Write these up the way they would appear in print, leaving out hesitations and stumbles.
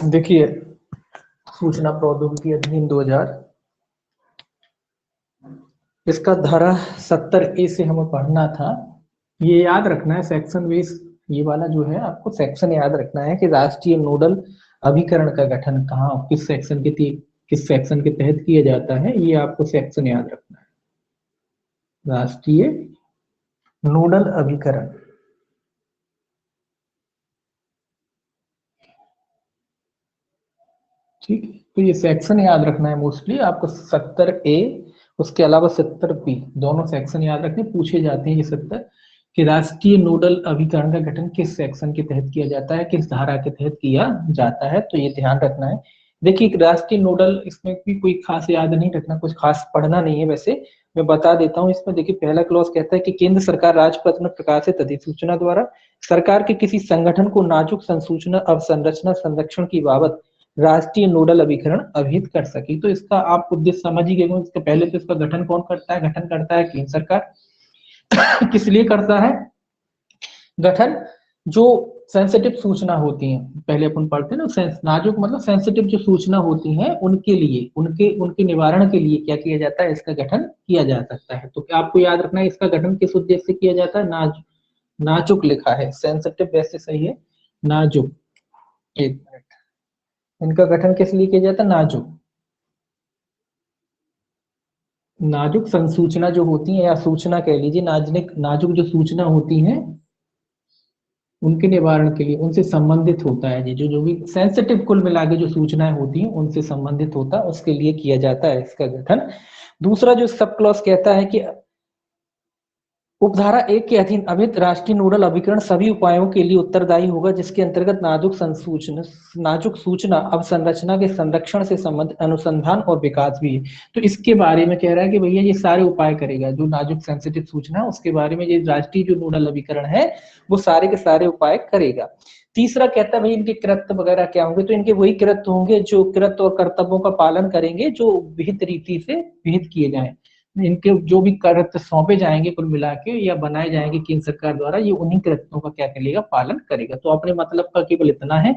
देखिए, सूचना प्रौद्योगिकी अधिनियम 2000, इसका धारा 70A से हमें पढ़ना था। ये याद रखना है, सेक्शन 20, ये वाला जो है आपको सेक्शन याद रखना है कि राष्ट्रीय नोडल अभिकरण का गठन कहाँ किस सेक्शन के तहत किया जाता है, ये आपको सेक्शन याद रखना है। राष्ट्रीय नोडल अभिकरण, ठीक है, तो ये सेक्शन याद रखना है मोस्टली आपको। 70A उसके अलावा 70B दोनों सेक्शन याद रखने, पूछे जाते हैं ये 70 कि राष्ट्रीय नोडल अभिकरण का गठन किस सेक्शन के तहत किया जाता है, किस धारा के तहत किया जाता है, तो ये ध्यान रखना है। देखिए राष्ट्रीय नोडल, इसमें भी कोई खास याद नहीं रखना, कुछ खास पढ़ना नहीं है, वैसे मैं बता देता हूँ। इसमें देखिए पहला क्लॉज कहता है कि केंद्र सरकार राजपत्र में प्रकाशित अधिसूचना द्वारा सरकार के किसी संगठन को नाजुक संसूचना अवसंरचना संरक्षण की बाबत राष्ट्रीय नोडल अभिकरण अभिहित कर सके। तो इसका आप उद्देश्य समझ ही गए। इसके पहले तो इसका गठन कौन करता है? गठन करता है केंद्र सरकार। किस लिए करता है गठन? जो सेंसिटिव सूचना होती है, पहले अपन पढ़ते हैं ना, नाजुक मतलब सेंसिटिव जो सूचना होती है उनके लिए, उनके निवारण के लिए क्या किया जाता है? इसका गठन किया जा सकता है। तो आपको याद रखना है इसका गठन किस उद्देश्य से किया जाता है। नाजुक लिखा है, सेंसिटिव वैसे सही है, नाजुक। एक मिनट, इनका गठन किस लिए किया जाता है? नाजुक संसूचना जो होती है, या सूचना कह लीजिए, नाजुक जो सूचना होती है उनके निवारण के लिए, उनसे संबंधित होता है जी, जो भी सेंसिटिव कुल मिला के जो सूचनाएं होती हैं उनसे संबंधित होता है, उसके लिए किया जाता है इसका गठन। दूसरा जो सब क्लॉज कहता है कि उपधारा 1 के अधीन अभिहित राष्ट्रीय नोडल अभिकरण सभी उपायों के लिए उत्तरदायी होगा जिसके अंतर्गत नाजुक सूचना अवसंरचना के संरक्षण से संबंधित अनुसंधान और विकास भी है। तो इसके बारे में कह रहा है कि भैया ये सारे उपाय करेगा, जो नाजुक सेंसिटिव सूचना है उसके बारे में ये राष्ट्रीय जो नोडल अभिकरण है वो सारे के सारे उपाय करेगा। तीसरा कहता है भाई इनके कृत्य वगैरह क्या होंगे, तो इनके वही कृत्य होंगे जो कृत्य और कर्तव्यों का पालन करेंगे जो विहित रीति से विहित किए जाए। इनके जो भी कृत्य सौंपे जाएंगे कुल मिला के या बनाए जाएंगे केंद्र सरकार द्वारा, ये उन्हीं कृत्यों का क्या करेगा? पालन करेगा। तो अपने मतलब का केवल इतना है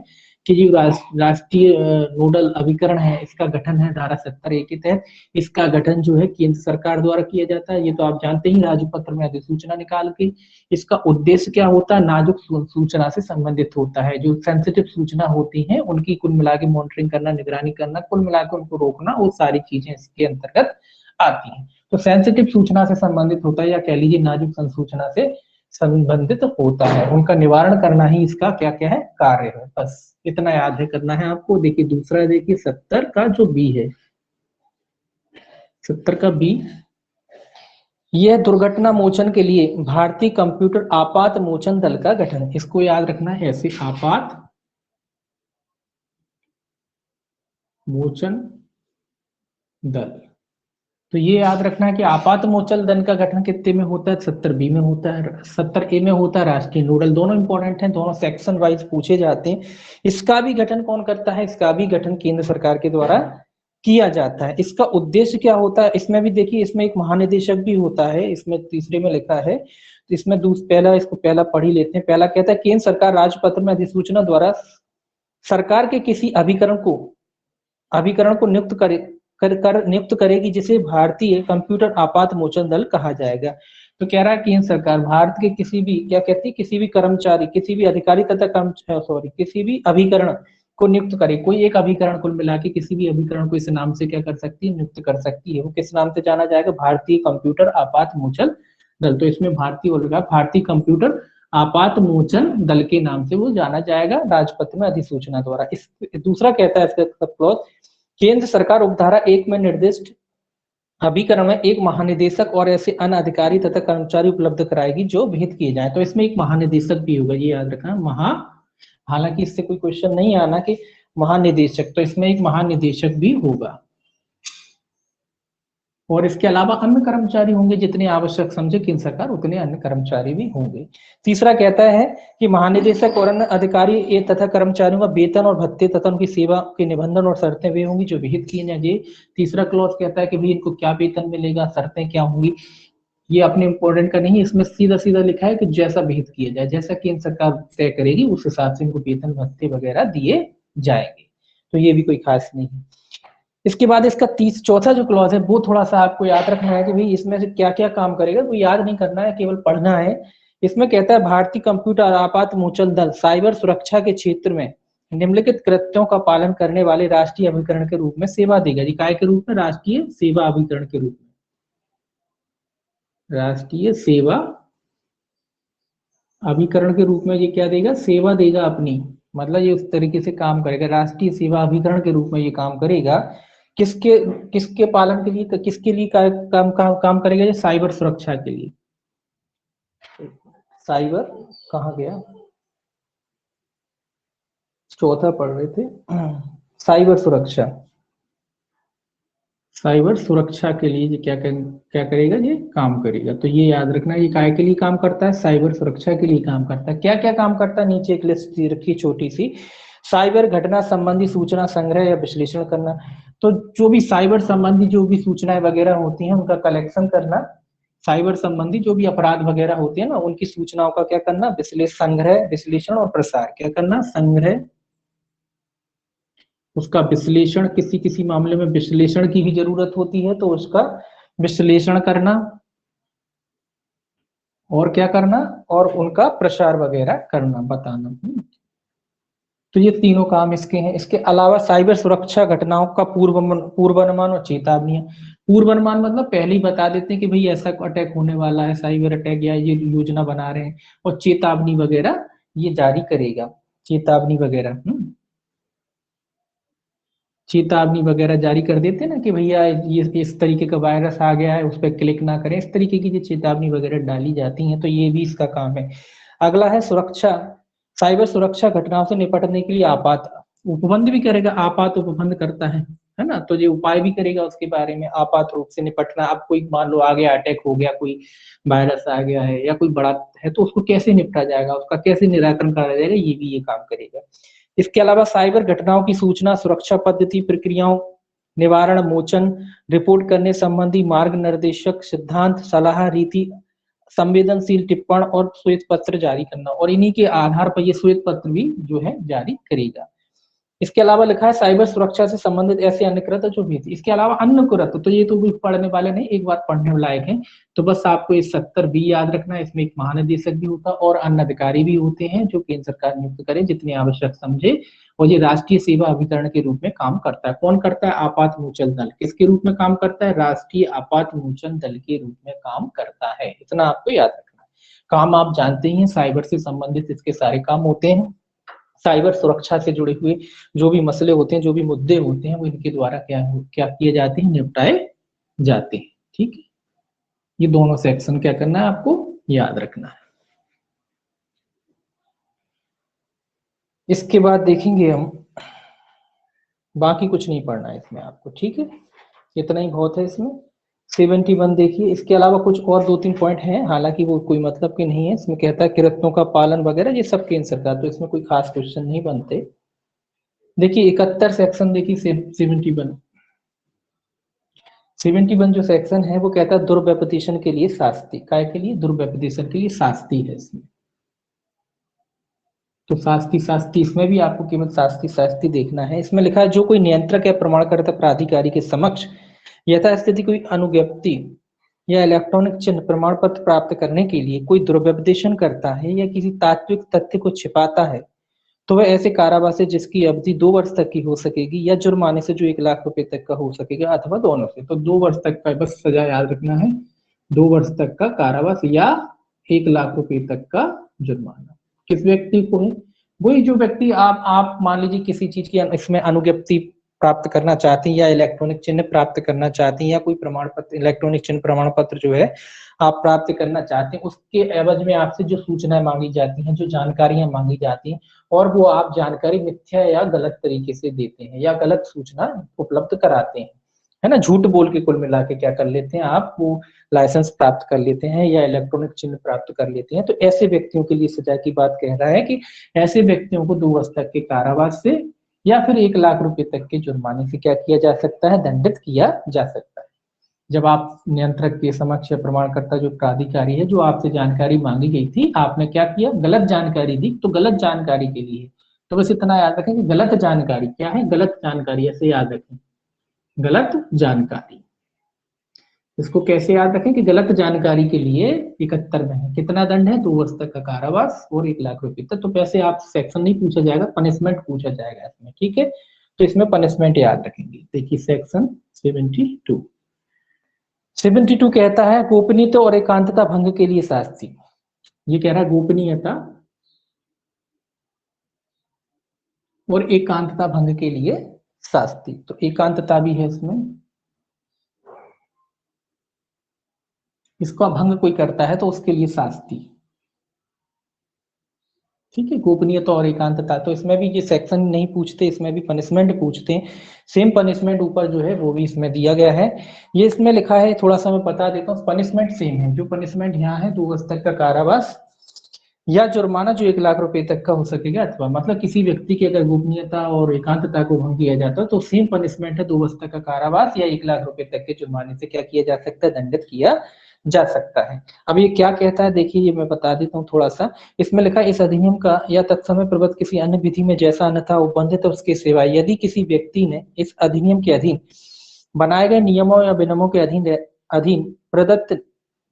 कि जो राष्ट्रीय नोडल अभिकरण है इसका गठन है धारा 70A के तहत। इसका गठन जो है केंद्र सरकार द्वारा किया जाता है, ये तो आप जानते ही, राजपत्र में अधिसूचना निकाल के। इसका उद्देश्य क्या होता है? नाजुक सूचना से संबंधित होता है, जो सेंसिटिव सूचना होती है उनकी कुल मिला के मॉनिटरिंग करना, निगरानी करना, कुल मिला के उनको रोकना, वो सारी चीजें इसके अंतर्गत आती हैं। तो सेंसिटिव सूचना से संबंधित होता है, या कह लीजिए नाजुक संसूचना से संबंधित होता है, उनका निवारण करना ही इसका क्या क्या है? कार्य है। बस इतना याद है करना है आपको। देखिए दूसरा, देखिए 70 का जो बी है, 70 का बी, यह दुर्घटना मोचन के लिए भारतीय कंप्यूटर आपात मोचन दल का गठन। इसको याद रखना है ऐसे, आपात मोचन दल। तो ये याद रखना है कि आपात मोचन दल का गठन कितने में होता है? 70B में होता है, 70A में होता है। राष्ट्रीय नोडल दोनों इंपॉर्टेंट हैं, दोनों सेक्शन वाइज पूछे जाते हैं। इसका भी गठन कौन करता है? इसका भी गठन केंद्र सरकार के द्वारा किया जाता है। इसका उद्देश्य क्या होता है? इसमें भी देखिए, इसमें एक महानिदेशक भी होता है, इसमें तीसरे में लिखा है। तो इसमें पहला पढ़ ही लेते हैं। पहला कहता है केंद्र सरकार राजपत्र में अधिसूचना द्वारा सरकार के किसी अभिकरण को नियुक्त नियुक्त करेगी जिसे भारतीय कंप्यूटर आपात मोचन दल कहा जाएगा। तो कह रहा है केंद्र सरकार भारत के किसी भी, क्या कहती है, किसी भी कर्मचारी, किसी भी अधिकारी तथा किसी भी अभिकरण को नियुक्त करे। कोई एक अभिकरण कुल मिला के किसी भी अभिकरण को इस नाम से क्या कर सकती है? नियुक्त कर सकती है। वो किस नाम से जाना जाएगा? भारतीय कंप्यूटर आपात मोचन दल। तो इसमें भारतीय बोलेगा, भारतीय कंप्यूटर आपात मोचन दल के नाम से वो जाना जाएगा राजपत्र में अधिसूचना द्वारा। इस दूसरा कहता है इसका क्लॉज, केंद्र सरकार उपधारा 1 में निर्दिष्ट अभिकरण में एक महानिदेशक और ऐसे अन्य अधिकारी तथा कर्मचारी उपलब्ध कराएगी जो विहित किए जाए। तो इसमें एक महानिदेशक भी होगा, ये याद रखना। हालांकि इससे कोई क्वेश्चन नहीं आना कि महानिदेशक, तो इसमें एक महानिदेशक भी होगा और इसके अलावा अन्य कर्मचारी होंगे, जितने आवश्यक समझे केंद्र सरकार उतने अन्य कर्मचारी भी होंगे। तीसरा कहता है कि महानिदेशक और अन्य अधिकारी तथा कर्मचारियों का वेतन और भत्ते तथा उनकी सेवा के निबंधन और शर्तें वे होंगी जो विहित किए जाएंगे। तीसरा क्लॉज कहता है कि भाई इनको क्या वेतन मिलेगा, शर्तें क्या होंगी, ये अपने इंपॉर्टेंट का नहीं, इसमें सीधा सीधा लिखा है कि जैसा विहित किया जाए, जैसा केंद्र सरकार तय करेगी उस हिसाब से इनको वेतन भत्ते वगैरह दिए जाएंगे। तो ये भी कोई खास नहीं है। इसके बाद इसका चौथा जो क्लॉज है वो थोड़ा सा आपको याद रखना है कि भाई इसमें से क्या क्या काम करेगा, तो याद नहीं करना है, केवल पढ़ना है। इसमें कहता है भारतीय कंप्यूटर आपात मोचन दल साइबर सुरक्षा के क्षेत्र में निम्नलिखित कृत्यों का पालन करने वाले राष्ट्रीय अभिकरण के रूप में सेवा देगा। जी काय के रूप में? राष्ट्रीय सेवा अभिकरण के रूप में, राष्ट्रीय सेवा अभिकरण के रूप में ये क्या देगा? सेवा देगा अपनी, मतलब ये उस तरीके से काम करेगा, राष्ट्रीय सेवा अभिकरण के रूप में ये काम करेगा। किसके किसके पालन के लिए, किसके लिए काम करेगा? ये साइबर सुरक्षा के लिए। साइबर कहाँ गया, चौथा पढ़ रहे थे, साइबर सुरक्षा, साइबर सुरक्षा के लिए ये क्या करेगा? ये काम करेगा। तो ये याद रखना, ये काय के लिए काम करता है? साइबर सुरक्षा के लिए काम करता है। क्या क्या काम करता है? नीचे एक लिस्ट रखी छोटी सी, साइबर घटना संबंधी सूचना संग्रह या विश्लेषण करना। तो जो भी साइबर संबंधी जो भी सूचनाएं वगैरह होती हैं उनका कलेक्शन करना, साइबर संबंधी जो भी अपराध वगैरह होते हैं ना उनकी सूचनाओं का क्या करना? संग्रह, विश्लेषण और प्रसार। क्या करना? संग्रह, उसका विश्लेषण, किसी किसी मामले में विश्लेषण की भी जरूरत होती है तो उसका विश्लेषण करना, और क्या करना? और उनका प्रसार वगैरह करना, बताना। तो ये तीनों काम इसके हैं। इसके अलावा साइबर सुरक्षा घटनाओं का पूर्वानुमान और चेतावनी। पूर्वानुमान मतलब पहले ही बता देते हैं कि भाई ऐसा अटैक होने वाला है, साइबर अटैक, या ये योजना बना रहे हैं। और चेतावनी वगैरह ये जारी करेगा, चेतावनी वगैरह चेतावनी वगैरह जारी कर देते हैं ना कि भैया ये इस तरीके का वायरस आ गया है, उस पर क्लिक ना करें, इस तरीके की जो चेतावनी वगैरह डाली जाती हैं, तो ये भी इसका काम है। अगला है सुरक्षा, साइबर सुरक्षा घटनाओं से निपटने के लिए आपात उपबंध भी करेगा, आपात उपबंध करता है ना, तो ये उपाय भी करेगा उसके बारे में, आपात रूप से निपटना। अब कोई मान लो आ गया, अटैक हो गया, कोई वायरस आ गया है या कोई बड़ा है, तो उसको कैसे निपटा जाएगा, उसका कैसे निराकरण करा जाएगा, ये भी ये काम करेगा। इसके अलावा साइबर घटनाओं की सूचना, सुरक्षा पद्धति, प्रक्रियाओं, निवारण, मोचन, रिपोर्ट करने संबंधी मार्ग निर्देशक, सिद्धांत, सलाह, रीति, संवेदनशील टिप्पण और श्वेत पत्र जारी करना, और इन्हीं के आधार पर ये श्वेत पत्र भी जो है जारी करेगा। इसके अलावा लिखा है साइबर सुरक्षा से संबंधित ऐसे अन्य कृत्य जो भी थी। इसके अलावा अन्य कृत्य, तो ये तो भी पढ़ने वाले नहीं, एक बार पढ़ने लायक है, तो बस आपको ये 70 बी याद रखना है। इसमें एक महानिदेशक भी होता है और अन्य अधिकारी भी होते हैं जो केंद्र सरकार नियुक्त करे जितने आवश्यक समझे, और ये राष्ट्रीय सेवा अभिकरण के रूप में काम करता है। कौन करता है? आपात मोचन दल। किसके रूप में काम करता है? राष्ट्रीय आपात मोचन दल के रूप में काम करता है। इतना आपको याद रखना है। काम आप जानते ही हैं, साइबर से संबंधित इसके सारे काम होते हैं। साइबर सुरक्षा से जुड़े हुए जो भी मसले होते हैं, जो भी मुद्दे होते हैं, वो इनके द्वारा क्या क्या किए जाते हैं? निपटाए जाते हैं। ठीक है, ये दोनों सेक्शन क्या करना है? आपको याद रखना है। इसके बाद देखेंगे हम, बाकी कुछ नहीं पढ़ना है इसमें आपको, ठीक है, इतना ही बहुत है इसमें। 71 देखिए, इसके अलावा कुछ और 2-3 पॉइंट हैं, हालांकि वो कोई मतलब के नहीं है। इसमें कहता है कृत्यों का पालन वगैरह, ये सब केंद्र सरकार, तो इसमें कोई खास क्वेश्चन नहीं बनते। देखिए 71 सेक्शन देखिए, 71 जो सेक्शन है वो कहता है दुर्व्यपदिशन के लिए शास्ति। काय के लिए? दुर्व्यपदिशन के लिए शास्ति है इसमें। तो शास्ति इसमें भी आपको केवल शास्ति देखना है। इसमें लिखा है जो कोई नियंत्रक या प्रमाणकर्ता प्राधिकारी के समक्ष यथास्थिति कोई अनुज्ञप्ति या इलेक्ट्रॉनिक चिन्ह प्रमाण पत्र प्राप्त करने के लिए कोई दुर्व्यपदेशन करता है या किसी तात्विक तथ्य को छिपाता है, तो वह ऐसे कारावास है जिसकी अवधि 2 वर्ष तक की हो सकेगी, या जुर्माने से जो 1 लाख रुपए तक का हो सकेगा, अथवा दोनों से। तो 2 वर्ष तक का बस सजा याद रखना है, 2 वर्ष तक का कारावास या 1 लाख रुपए तक का जुर्माना। किस व्यक्ति को है? वही जो व्यक्ति आप मान लीजिए किसी चीज की इसमें अनुज्ञप्ति प्राप्त करना चाहते हैं या इलेक्ट्रॉनिक चिन्ह प्राप्त करना चाहते हैं या कोई प्रमाण पत्र, इलेक्ट्रॉनिक चिन्ह प्रमाण पत्र जो है आप प्राप्त करना चाहते हैं, उसके एवज में आपसे जो सूचनाएं मांगी जाती हैं, जो जानकारियां मांगी जाती हैं, और वो आप जानकारी मिथ्या या गलत तरीके से देते हैं या गलत सूचना उपलब्ध कराते हैं, है ना, झूठ बोल के कुल मिला के क्या कर लेते हैं आप, वो लाइसेंस प्राप्त कर लेते हैं या इलेक्ट्रॉनिक चिन्ह प्राप्त कर लेते हैं। तो ऐसे व्यक्तियों के लिए सजा की बात कह रहा है कि ऐसे व्यक्तियों को 2 वर्ष तक के कारावास से या फिर 1 लाख रुपए तक के जुर्माने से क्या किया जा सकता है? दंडित किया जा सकता है। जब आप नियंत्रक के समक्ष या प्रमाणकर्ता जो प्राधिकारी है, जो आपसे जानकारी मांगी गई थी, आपने क्या किया? गलत जानकारी दी, तो गलत जानकारी के लिए तो बस इतना याद रखें कि गलत जानकारी क्या है, गलत जानकारी, ऐसे याद रखें, गलत जानकारी। इसको कैसे याद रखें कि गलत जानकारी के लिए 71 में है, कितना दंड है, 2 वर्ष तक का कारावास और 1,00,000 तक। तो वैसे आप सेक्शन नहीं पूछा जाएगा, पनिशमेंट पूछा जाएगा इसमें, ठीक है। तो इसमें पनिशमेंट याद रखेंगे। देखिए सेक्शन 72 कहता है गोपनीयता और एकांतता भंग के लिए शास्ति। ये कह रहा है गोपनीयता और एकांतता भंग के लिए शास्ति। तो एकांतता भी है इसमें, इसका भंग कोई करता है तो उसके लिए शास्ति, ठीक है। गोपनीयता और एकांतता, तो इसमें भी ये सेक्शन नहीं पूछते, इसमें भी पनिशमेंट पूछते हैं। सेम पनिशमेंट ऊपर जो है वो भी इसमें दिया गया है। ये इसमें लिखा है, थोड़ा सा मैं बता देता हूँ, पनिशमेंट सेम है। जो पनिशमेंट यहाँ है 2 वर्ष तक का कारावास या जुर्माना जो 1,00,000 तक का हो सकेगा, अथवा मतलब किसी व्यक्ति की अगर गोपनीयता और एकांतता को भंग किया जाता है तो सेम पनिशमेंट है, 2 वर्ष तक का कारावास या 1,00,000 तक के जुर्माने से क्या किया जा सकता है, दंडित किया जा सकता है। अब ये क्या कहता है, देखिए ये मैं बता देता हूँ थोड़ा सा। इसमें लिखा है इस अधिनियम का या तत्समय प्रबद्ध किसी अन्य विधि में जैसा अन्यथा उपबंधित है उसके सिवाय यदि किसी व्यक्ति ने इस अधिनियम के अधीन बनाए गए नियमों या विनियमों के अधीन प्रदत्त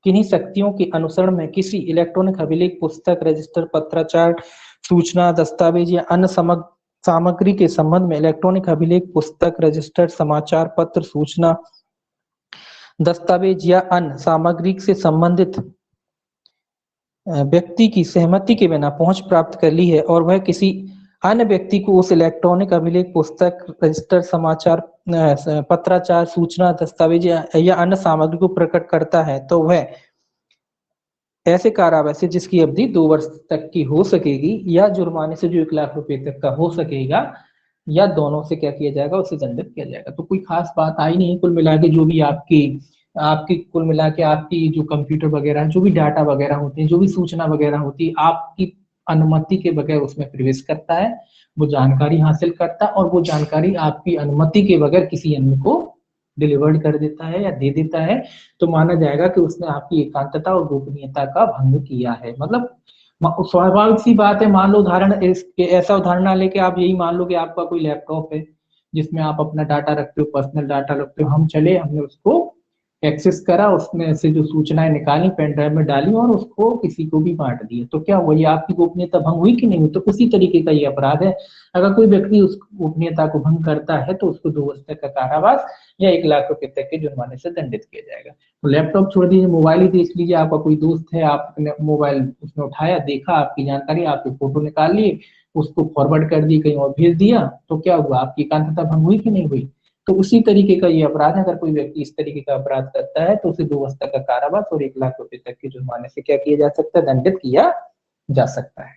किन्हीं शक्तियों के अनुसरण में किसी इलेक्ट्रॉनिक अभिलेख, पुस्तक, रजिस्टर, पत्राचार, सूचना, दस्तावेज या अन्य सामग्री के संबंध में इलेक्ट्रॉनिक अभिलेख, पुस्तक, रजिस्टर, समाचार पत्र, सूचना, दस्तावेज या अन्य सामग्री से संबंधित व्यक्ति की सहमति के बिना पहुंच प्राप्त कर ली है और वह किसी अन्य व्यक्ति को उस इलेक्ट्रॉनिक अभिलेख, पुस्तक, रजिस्टर, समाचार पत्राचार, सूचना, दस्तावेज या अन्य सामग्री को प्रकट करता है तो वह ऐसे कारावास से जिसकी अवधि 2 वर्ष तक की हो सकेगी या जुर्माने से जो 1,00,000 तक का हो सकेगा या दोनों से क्या किया जाएगा, उसे दंडित किया जाएगा। तो कोई खास बात आई नहीं, कुल मिला के जो भी आपकी कुल मिला के आपकी जो कंप्यूटर वगैरह, जो भी डाटा वगैरह होते हैं, जो भी सूचना वगैरह होती है, आपकी अनुमति के बगैर उसमें प्रवेश करता है, वो जानकारी हासिल करता है और वो जानकारी आपकी अनुमति के बगैर किसी अन्य को डिलीवर्ड कर देता है या दे देता है, तो माना जाएगा कि उसने आपकी एकांतता और गोपनीयता का भंग किया है। मतलब स्वाभाविक सी बात है, मान लो उदाहरण ऐसा उदाहरण ना लेके आप यही मान लो कि आपका कोई लैपटॉप है जिसमें आप अपना डाटा रखते हो, पर्सनल डाटा रखते हो, हम चले हमने उसको एक्सेस करा, उसमें से जो सूचनाएं निकाली पेन ड्राइव में डाली और उसको किसी को भी बांट दिया, तो क्या वही आपकी गोपनीयता भंग हुई कि नहीं हुई? तो उसी तरीके का ये अपराध है। अगर कोई व्यक्ति उस गोपनीयता को भंग करता है तो उसको 2 वर्ष तक का कारावास या 1,00,000 तक के जुर्माने से दंडित किया जाएगा। तो लैपटॉप छोड़ दीजिए, मोबाइल ही देख लीजिए, आपका कोई दोस्त है, आपने मोबाइल उसने उठाया, देखा आपकी जानकारी, आपकी फोटो निकाल लिए, उसको फॉरवर्ड कर दी, कहीं और भेज दिया, तो क्या हुआ, आपकी एकांतता भंग हुई कि नहीं हुई? तो उसी तरीके का ये अपराध है। अगर कोई व्यक्ति इस तरीके का अपराध करता है तो उसे 2 वर्ष तक का कारावास और 1,00,000 तक के जुर्माने से क्या किया जा सकता है, दंडित किया जा सकता है।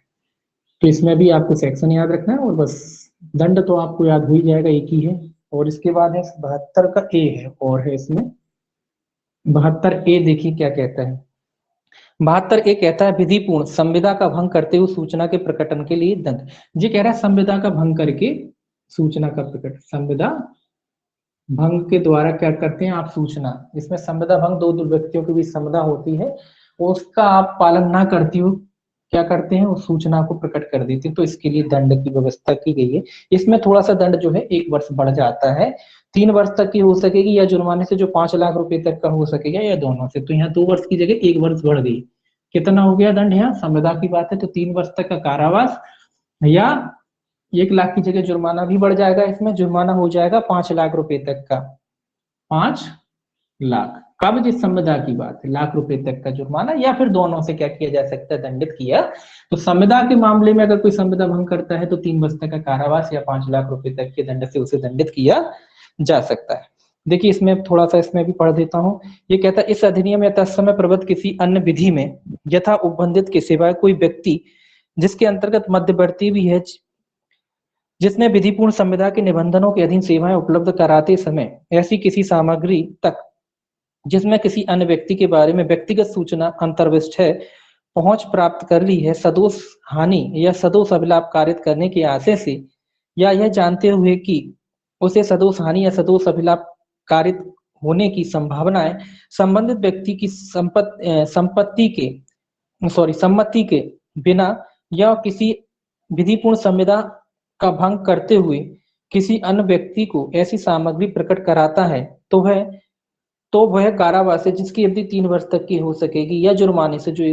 तो इसमें भी आपको सेक्शन याद रखना है और बस दंड तो आपको याद हो ही जाएगा, एक ही है। और इसके बाद है 72 का ए है और है इसमें 72A, देखिए क्या कहता है। 72A कहता है विधिपूर्ण संविदा का भंग करते हुए सूचना के प्रकटन के लिए दंड। ये कह रहा है संविदा का भंग करके सूचना का प्रकट, संविदा भंग के द्वारा क्या करते हैं आप, सूचना, इसमें संविदा भंग दो व्यक्तियों के बीच संविदा होती है, उसका आप पालन ना करती हो, क्या करते हैं उस सूचना को प्रकट कर देते हैं, तो इसके लिए दंड की व्यवस्था की गई है। इसमें थोड़ा सा दंड जो है 1 वर्ष बढ़ जाता है, 3 वर्ष तक की हो सकेगी या जुर्माने से जो 5,00,000 तक का हो सकेगा या दोनों से। तो यहाँ 2 वर्ष की जगह 1 वर्ष बढ़ गई। कितना हो गया दंड, यहाँ संविदा की बात है तो 3 वर्ष तक का कारावास या 1,00,000 की जगह जुर्माना भी बढ़ जाएगा, इसमें जुर्माना हो जाएगा 5,00,000 तक का, 5,00,000। कब, जिस संविदा की बात है, ₹1,00,000 तक का जुर्माना या फिर दोनों से क्या किया जा सकता है, दंडित किया। तो संविदा के मामले में अगर कोई संविदा भंग करता है तो 3 वर्ष तक का कारावास या ₹5,00,000 तक के दंड से उसे दंडित किया जा सकता है। देखिए इसमें थोड़ा सा इसमें भी पढ़ देता हूं। ये कहता है इस अधिनियम या तत्समय प्रबद्ध किसी अन्य विधि में यथा उपबंधित के सिवाय कोई व्यक्ति जिसके अंतर्गत मध्यवर्ती भी है, जिसने विधिपूर्ण संविदा के निबंधनों के अधीन सेवाएं उपलब्ध कराते समय ऐसी किसी सामग्री तक जिसमें किसी अन्य व्यक्ति के बारे में व्यक्तिगत सूचना अंतर्विष्ट है पहुंच प्राप्त कर ली है, सदोष हानि या सदोष अभिलाप कारित करने के आशय से या यह जानते हुए कि उसे सदोष हानि या सदोष अभिलाप कारित होने की संभावनाएं संबंधित व्यक्ति की सम्मति के बिना या किसी विधिपूर्ण संविदा का भंग करते हुए किसी अन्य व्यक्ति को ऐसी सामग्री प्रकट कराता है तो वह कारावास है जिसकी अवधि 3 वर्ष तक की हो सकेगी, या जुर्माने से जो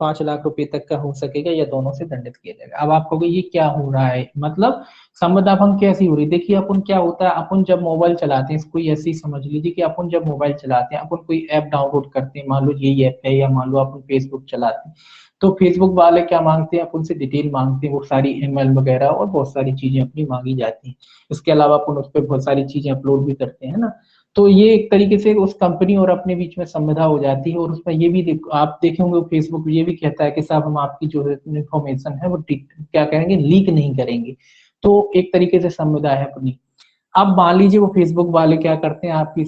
5 लाख रुपए तक का हो सकेगा, या दोनों से दंडित किया जाएगा। अब आप कहोगे ये क्या हो रहा है, मतलब संविदा भंग कैसी हो रही है? देखिए अपन क्या होता है, अपन जब मोबाइल चलाते हैं, कोई ऐसे ही समझ लीजिए कि अपन जब मोबाइल चलाते हैं, अपन कोई ऐप डाउनलोड करते हैं, मान लो यही ऐप है, या मान लो अपन फेसबुक चलाते हैं, तो फेसबुक वाले क्या मांगते हैं, अपन से डिटेल मांगते हैं, वो सारी email वगैरह और बहुत सारी चीजें अपनी मांगी जाती हैं। इसके अलावा अपन उस पर बहुत सारी चीजें अपलोड भी करते हैं ना। तो ये एक तरीके से उस कंपनी और अपने बीच में संविदा हो जाती है, और उसमें ये भी आप देखे होंगे फेसबुक ये भी कहता है कि साहब हम आपकी जो इन्फॉर्मेशन है वो क्या करेंगे, लीक नहीं करेंगे। तो एक तरीके से संविदा है अपनी। अब मान लीजिए वो फेसबुक वाले क्या करते हैं, आपकी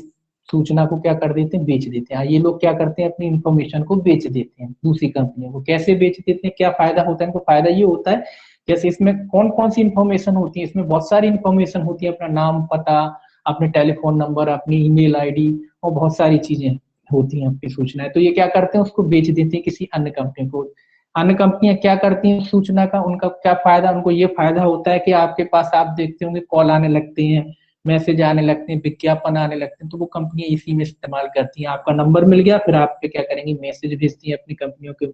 सूचना को क्या कर देते हैं, बेच देते हैं। ये लोग क्या करते हैं, अपनी इन्फॉर्मेशन को बेच देते हैं दूसरी कंपनियों को। कैसे बेच देते हैं, क्या फायदा होता है इनको? फायदा ये होता है, जैसे इसमें कौन कौन सी इन्फॉर्मेशन होती है, इसमें बहुत सारी इन्फॉर्मेशन होती है, अपना नाम, पता, अपने टेलीफोन नंबर, अपनी ईमेल आईडी, और बहुत सारी चीजें होती हैं आपकी सूचनाएं। तो ये क्या करते हैं, उसको बेच देते हैं किसी अन्य कंपनी को। अन्य कंपनियां क्या करती हैं सूचना का, उनका क्या फायदा, उनको ये फायदा होता है कि आपके पास आप देखते होंगे कॉल आने लगते हैं, मैसेज आने लगते हैं, विज्ञापन आने लगते हैं, तो वो कंपनियां इसी में इस्तेमाल करती हैं। आपका नंबर मिल गया, फिर आप पे क्या करेंगे, मैसेज भेजती हैं अपनी कंपनियों के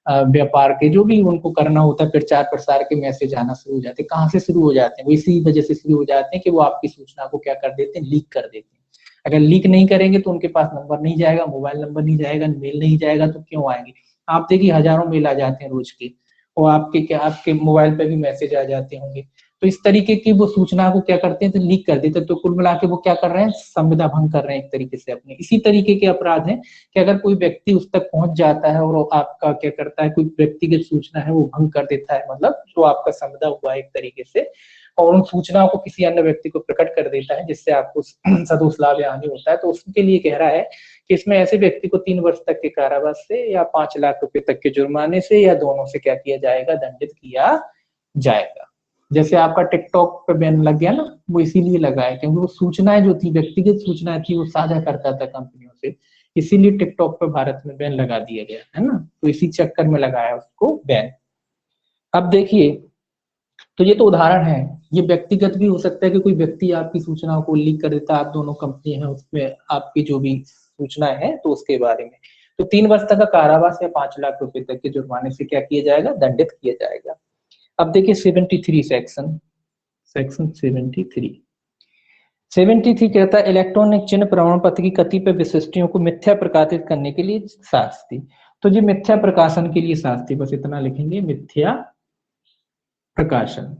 व्यापार के, जो भी उनको करना होता है, प्रचार प्रसार के मैसेज आना शुरू हो जाते हैं। कहाँ से शुरू हो जाते हैं, वो इसी वजह से शुरू हो जाते हैं कि वो आपकी सूचना को क्या कर देते हैं, लीक कर देते हैं। अगर लीक नहीं करेंगे तो उनके पास नंबर नहीं जाएगा, मोबाइल नंबर नहीं जाएगा, मेल नहीं जाएगा, तो क्यों आएंगे? आप देखिए हजारों मेल आ जाते हैं रोज के, और आपके मोबाइल पे भी मैसेज आ जाते होंगे। तो इस तरीके की वो सूचना को क्या करते हैं, तो लीक कर देते हैं। तो कुल मिला के वो क्या कर रहे हैं, संविदा भंग कर रहे हैं एक तरीके से अपने। इसी तरीके के अपराध हैं कि अगर कोई व्यक्ति उस तक पहुंच जाता है और आपका क्या करता है, कोई व्यक्तिगत सूचना है वो भंग कर देता है, मतलब जो आपका संविदा हुआ एक तरीके से, और उन सूचनाओं को किसी अन्य व्यक्ति को प्रकट कर देता है, जिससे आपको सदोष लाभ या हानि होता है, तो उसके लिए कह रहा है कि इसमें ऐसे व्यक्ति को 3 वर्ष तक के कारावास से या 5 लाख रुपए तक के जुर्माने से, या दोनों से क्या किया जाएगा, दंडित किया जाएगा। जैसे आपका टिकटॉक पे बैन लग गया ना, वो इसीलिए लगा है क्योंकि वो सूचनाएं जो थी, व्यक्तिगत सूचनाएं थी, वो साझा करता था कंपनियों से, इसीलिए टिकटॉक पे भारत में बैन लगा दिया गया है ना। तो इसी चक्कर में लगाया उसको बैन। अब देखिए, तो ये तो उदाहरण है, ये व्यक्तिगत भी हो सकता है कि कोई व्यक्ति आपकी सूचनाओं को लीक कर देता है, आप दोनों कंपनी है उसमें आपकी जो भी सूचनाएं हैं तो उसके बारे में। तो 3 वर्ष तक का कारावास या 5 लाख रुपए तक के जुर्माने से क्या किया जाएगा, दंडित किया जाएगा। अब देखिए 73 सेक्शन 73 कहता है इलेक्ट्रॉनिक चिन्ह प्रमाण पत्र की कतिपय विशिष्टियों को मिथ्या प्रकाशित करने के लिए शास्ति। तो ये मिथ्या प्रकाशन के लिए शास्ति, बस इतना लिखेंगे, मिथ्या प्रकाशन।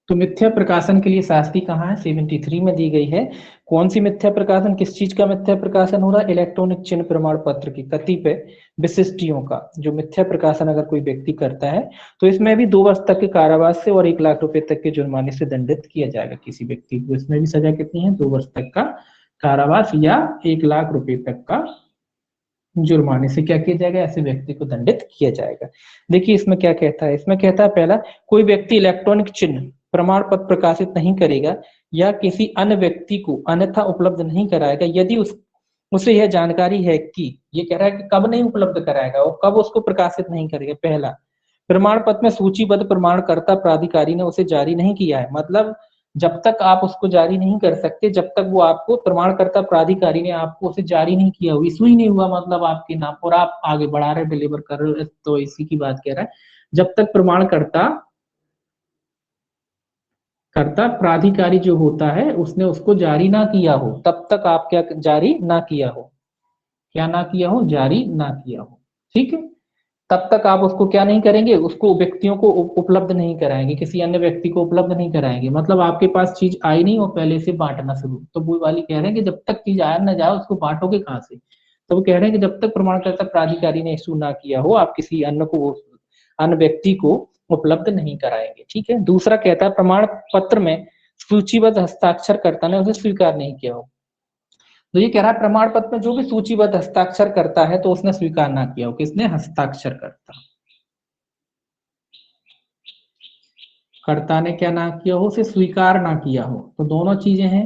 तो मिथ्या प्रकाशन के लिए शास्ति कहाँ है, 73 में दी गई है। कौन सी मिथ्या प्रकाशन, किस चीज का मिथ्या प्रकाशन हो रहा है, इलेक्ट्रॉनिक चिन्ह प्रमाण पत्र की कतिपय विशिष्टियों का जो मिथ्या प्रकाशन अगर कोई व्यक्ति करता है, तो इसमें भी 2 वर्ष तक के कारावास से और 1 लाख रुपए तक के जुर्माने से दंडित किया जाएगा किसी व्यक्ति को। इसमें भी सजा कितनी है, 2 वर्ष तक का कारावास या 1 लाख रुपए तक का जुर्माने से क्या किया जाएगा, ऐसे व्यक्ति को दंडित किया जाएगा। देखिए इसमें क्या कहता है, इसमें कहता है पहला, कोई व्यक्ति इलेक्ट्रॉनिक चिन्ह प्रमाण पत्र प्रकाशित नहीं करेगा या किसी अन्य व्यक्ति को अन्यथा उपलब्ध नहीं कराएगा यदि उसे यह जानकारी है कि, ये कह रहा है कि कब नहीं उपलब्ध कराएगा और कब उसको प्रकाशित नहीं करेगा। पहला, प्रमाण पत्र में सूचीबद्ध प्रमाणकर्ता प्राधिकारी ने उसे जारी नहीं किया है, मतलब जब तक आप उसको जारी नहीं कर सकते, जब तक वो आपको प्रमाणकर्ता प्राधिकारी ने आपको उसे जारी नहीं किया हो, इशू ही नहीं हुआ मतलब आपके नाम और आप आगे बढ़ा रहे, डिलीवर कर रहे, तो इसी की बात कह रहा है। जब तक प्रमाणकर्ता प्राधिकारी जो होता है उसने उसको जारी ना किया हो, तब तक आप क्या जारी ना किया हो, क्या ना किया हो, जारी ना किया हो, ठीक है। तब तक आप उसको क्या नहीं करेंगे, उसको व्यक्तियों को उपलब्ध नहीं कराएंगे, किसी अन्य व्यक्ति को उपलब्ध नहीं कराएंगे, मतलब आपके पास चीज आई नहीं और पहले से बांटना शुरू। तो वो वाली कह रहे हैं कि जब तक चीज आया ना जाए उसको बांटोगे कहाँ से। तो वो कह रहे हैं कि जब तक प्रमाणकर्ता प्राधिकारी ने इशू ना किया हो, आप किसी अन्य व्यक्ति को उपलब्ध नहीं कराएंगे, ठीक है। दूसरा कहता है प्रमाण पत्र में सूचीबद्ध हस्ताक्षरकर्ता ने उसे स्वीकार नहीं किया हो। तो ये कह रहा है प्रमाण पत्र में जो भी सूचीबद्ध हस्ताक्षर करता है तो उसने स्वीकार ना किया हो, किसने, हस्ताक्षर कर्ता ने क्या ना किया हो, उसे स्वीकार ना किया हो। तो दोनों चीजें हैं,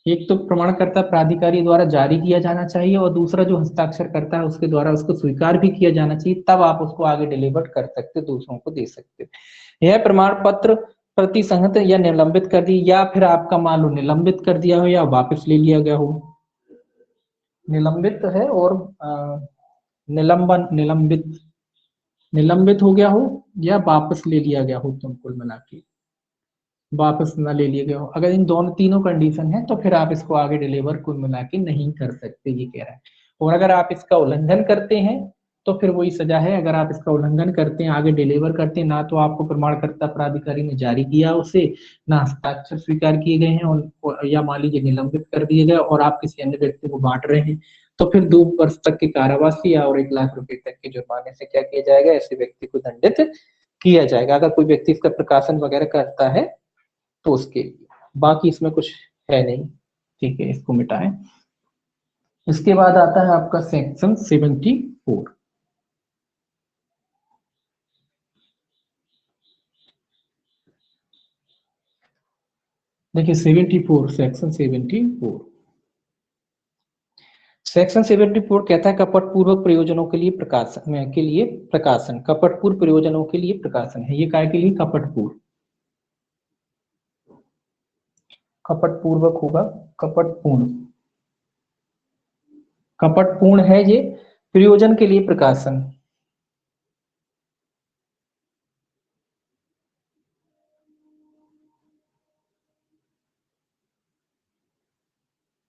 एक तो प्रमाणकर्ता प्राधिकारी द्वारा जारी किया जाना चाहिए और दूसरा जो हस्ताक्षर करता है उसके द्वारा उसको स्वीकार भी किया जाना चाहिए, तब आप उसको आगे डिलीवर कर सकते, दूसरों को दे सकते। यह प्रमाण पत्र प्रतिसंहत या निलंबित कर दी, या फिर आपका मान लो निलंबित कर दिया हो या वापस ले लिया गया हो, निलंबित है और निलंबन निलंबित निलंबित हो गया हो या वापस ले लिया गया हो, तुम कुल मिला के वापस ना ले लिया गया हो, अगर इन दोनों तीनों कंडीशन है तो फिर आप इसको आगे डिलीवर कुल मिला के नहीं कर सकते, ये कह रहा है। और अगर आप इसका उल्लंघन करते हैं तो फिर वही सजा है, अगर आप इसका उल्लंघन करते हैं आगे डिलीवर करते हैं, ना तो आपको प्रमाणकर्ता प्राधिकारी ने जारी किया उसे, ना हस्ताक्षर स्वीकार किए गए हैं और या मान लीजिए निलंबित कर दिए गए और आप किसी अन्य व्यक्ति को बांट रहे हैं, तो फिर 2 वर्ष तक के कारावास या और 1 लाख रुपए तक के जुर्माने से क्या किया जाएगा, ऐसे व्यक्ति को दंडित किया जाएगा, अगर कोई व्यक्ति इसका प्रकाशन वगैरह करता है तो उसके लिए। बाकी इसमें कुछ है नहीं, ठीक है, इसको मिटाएं। इसके बाद आता है आपका सेक्शन 74। देखिए 74, सेक्शन 74। सेक्शन 74 कहता है कपट पूर्वक प्रयोजनों के लिए प्रकाशन कपट पूर्व प्रयोजनों के लिए प्रकाशन है। ये काय के लिए, कपट पूर्व, कपट पूर्वक होगा, कपट पूर्ण, कपट पूर्ण है ये, प्रयोजन के लिए प्रकाशन,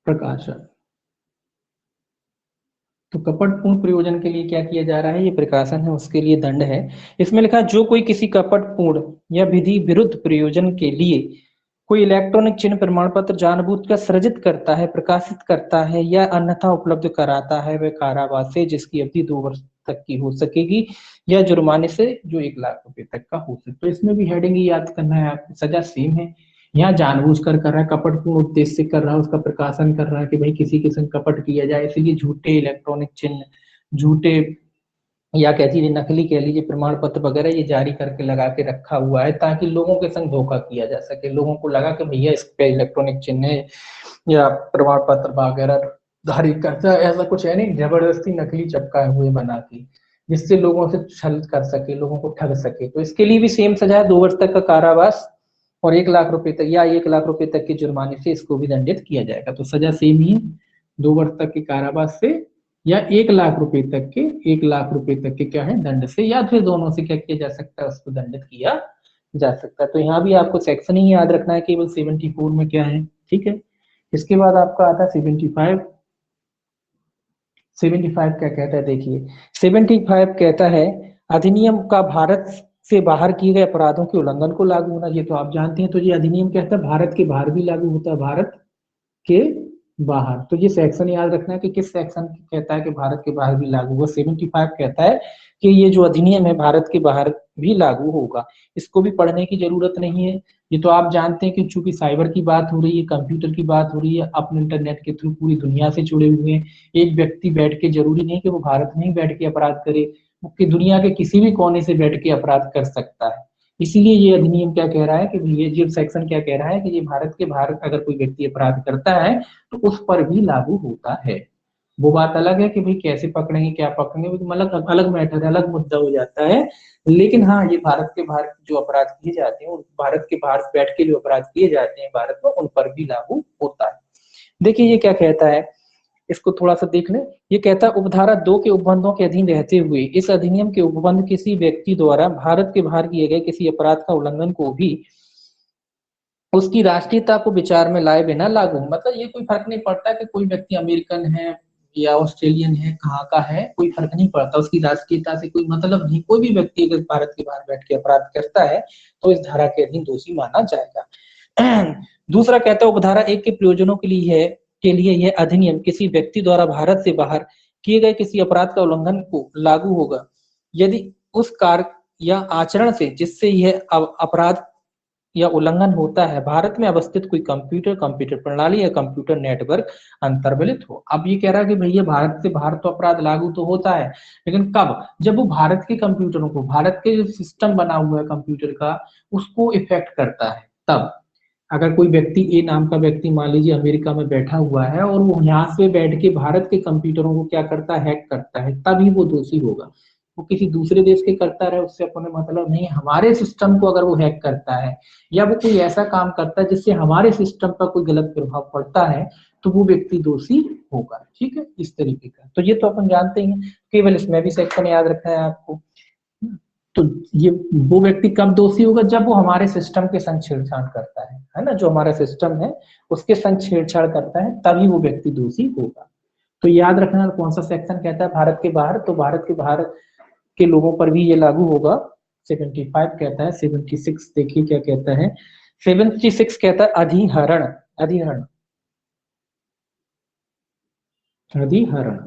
प्रकाशन। तो कपटपूर्ण प्रयोजन के लिए क्या किया जा रहा है, ये प्रकाशन है, उसके लिए दंड है। इसमें लिखा है जो कोई किसी कपटपूर्ण या विधि विरुद्ध प्रयोजन के लिए कोई इलेक्ट्रॉनिक चिन्ह प्रमाण पत्र जानबूझकर सृजित करता है, प्रकाशित करता है या अन्यथा उपलब्ध कराता है, वह कारावास से जिसकी अवधि 2 वर्ष तक की हो सकेगी या जुर्माने से जो 1 लाख रुपए तक का हो सकता है। तो इसमें भी हेडिंग याद करना है आपको, सजा सेम है। यहाँ जानबूझकर कर रहा है, कपटपूर्ण उद्देश्य से कर रहा है, उसका प्रकाशन कर रहा है कि भाई किसी के संग कपट किया जाए, इसलिए झूठे इलेक्ट्रॉनिक चिन्ह, झूठे या कह दीजिए नकली कह लीजिए प्रमाण पत्र वगैरह ये जारी करके लगा के रखा हुआ है ताकि लोगों के संग धोखा किया जा सके, लोगों को लगा कि भैया इस पे इलेक्ट्रॉनिक चिन्ह या प्रमाण पत्र वगैरह जारी करता है, ऐसा कुछ है नहीं, जबरदस्ती नकली चिपकाए हुए बना के जिससे लोगों से छल कर सके, लोगों को ठग सके। तो इसके लिए भी सेम सजा है, 2 वर्ष तक का कारावास और 1 लाख रुपए तक या 1 लाख रुपए तक के जुर्माने से इसको भी दंडित किया जाएगा। तो सजा सेम ही है, 2 वर्ष तक के कारावास से या 1 लाख रुपए तक के, 1 लाख रुपए तक के क्या है दंड से, या फिर दोनों से क्या किया जा सकता है, उसको दंडित किया जा सकता है। तो यहाँ भी आपको सेक्शन ही याद रखना है, केवल 74 में क्या है, ठीक है। इसके बाद आपका आता है 75। 75 क्या कहता है, देखिए 75 कहता है अधिनियम का भारत से बाहर किए गए अपराधों के उल्लंघन को लागू होना, ये तो आप जानते हैं। तो ये अधिनियम कहता है भारत के बाहर भी लागू होता है, भारत के बाहर। तो ये सेक्शन याद रखना है कि किस सेक्शन कहता है कि भारत के बाहर भी लागू होगा। 75 कहता है कि ये जो अधिनियम है भारत के बाहर भी लागू होगा। इसको भी पढ़ने की जरूरत नहीं है, ये तो आप जानते हैं कि चूंकि साइबर की बात हो रही है, कंप्यूटर की बात हो रही है, अपने इंटरनेट के थ्रू पूरी दुनिया से जुड़े हुए हैं। एक व्यक्ति बैठ के, जरूरी नहीं कि वो भारत में ही बैठ के अपराध करे, वो दुनिया के किसी भी कोने से बैठ के अपराध कर सकता है। इसीलिए ये अधिनियम क्या कह रहा है कि ये जो सेक्शन क्या कह रहा है कि ये भारत के बाहर अगर कोई व्यक्ति अपराध करता है तो उस पर भी लागू होता है। वो बात अलग है कि भाई कैसे पकड़ेंगे, क्या पकड़ेंगे, वो अलग अलग मैटर है, अलग मुद्दा हो जाता है। लेकिन हाँ, ये भारत के बाहर जो अपराध किए जाते हैं, भारत के बाहर बैठ के जो अपराध किए जाते हैं भारत में, उन पर भी लागू होता है। देखिए ये क्या कहता है, इसको थोड़ा सा देख लें। ये कहता है उपधारा 2 के उपबंधों के अधीन रहते हुए इस अधिनियम के उपबंध किसी व्यक्ति द्वारा भारत के बाहर किए गए किसी अपराध का उल्लंघन को भी उसकी राष्ट्रीयता को विचार में लाए बिना लागू। मतलब ये कोई फर्क नहीं पड़ता कि कोई व्यक्ति अमेरिकन है या ऑस्ट्रेलियन है, कहाँ का है, कोई फर्क नहीं पड़ता, उसकी राष्ट्रीयता से कोई मतलब नहीं। कोई भी व्यक्ति अगर भारत के बाहर बैठ के अपराध करता है तो इस धारा के अधीन दोषी माना जाएगा। दूसरा कहता है उपधारा 1 के प्रयोजनों के लिए यह अधिनियम किसी व्यक्ति द्वारा भारत से बाहर किए गए किसी अपराध का उल्लंघन को लागू होगा यदि उस कार्य या आचरण से जिससे यह अपराध या उल्लंघन होता है भारत में अवस्थित कोई कंप्यूटर प्रणाली या कंप्यूटर नेटवर्क अंतर्वलित हो। अब ये कह रहा है कि भैया भारत से बाहर तो अपराध लागू तो होता है, लेकिन कब, जब वो भारत के कंप्यूटरों को, भारत के जो सिस्टम बना हुआ है कंप्यूटर का, उसको इफेक्ट करता है तब। अगर कोई व्यक्ति ए नाम का व्यक्ति मान लीजिए अमेरिका में बैठा हुआ है और वो यहाँ से बैठ के भारत के कंप्यूटरों को क्या करता है, हैक करता है, तभी वो दोषी होगा। वो किसी दूसरे देश के करता रहे उससे अपने मतलब नहीं, हमारे सिस्टम को अगर वो हैक करता है या वो कोई ऐसा काम करता है जिससे हमारे सिस्टम पर कोई गलत प्रभाव पड़ता है तो वो व्यक्ति दोषी होगा। ठीक है, इस तरीके का। तो ये तो अपन जानते ही हैं, केवल इसमें भी सेक्शन याद रखना है आपको। तो ये वो व्यक्ति कब दोषी होगा, जब वो हमारे सिस्टम के संग छेड़छाड़ करता है ना, जो हमारा सिस्टम है उसके संग छेड़छाड़ करता है तभी वो व्यक्ति दोषी होगा। तो याद रखना कौन सा सेक्शन कहता है भारत के बाहर, तो भारत के बाहर के लोगों पर भी ये लागू होगा। 75 कहता है, 76 देखिए क्या कहता है। 76 कहता है अधिहरण, अधिहरण, अधिहरण।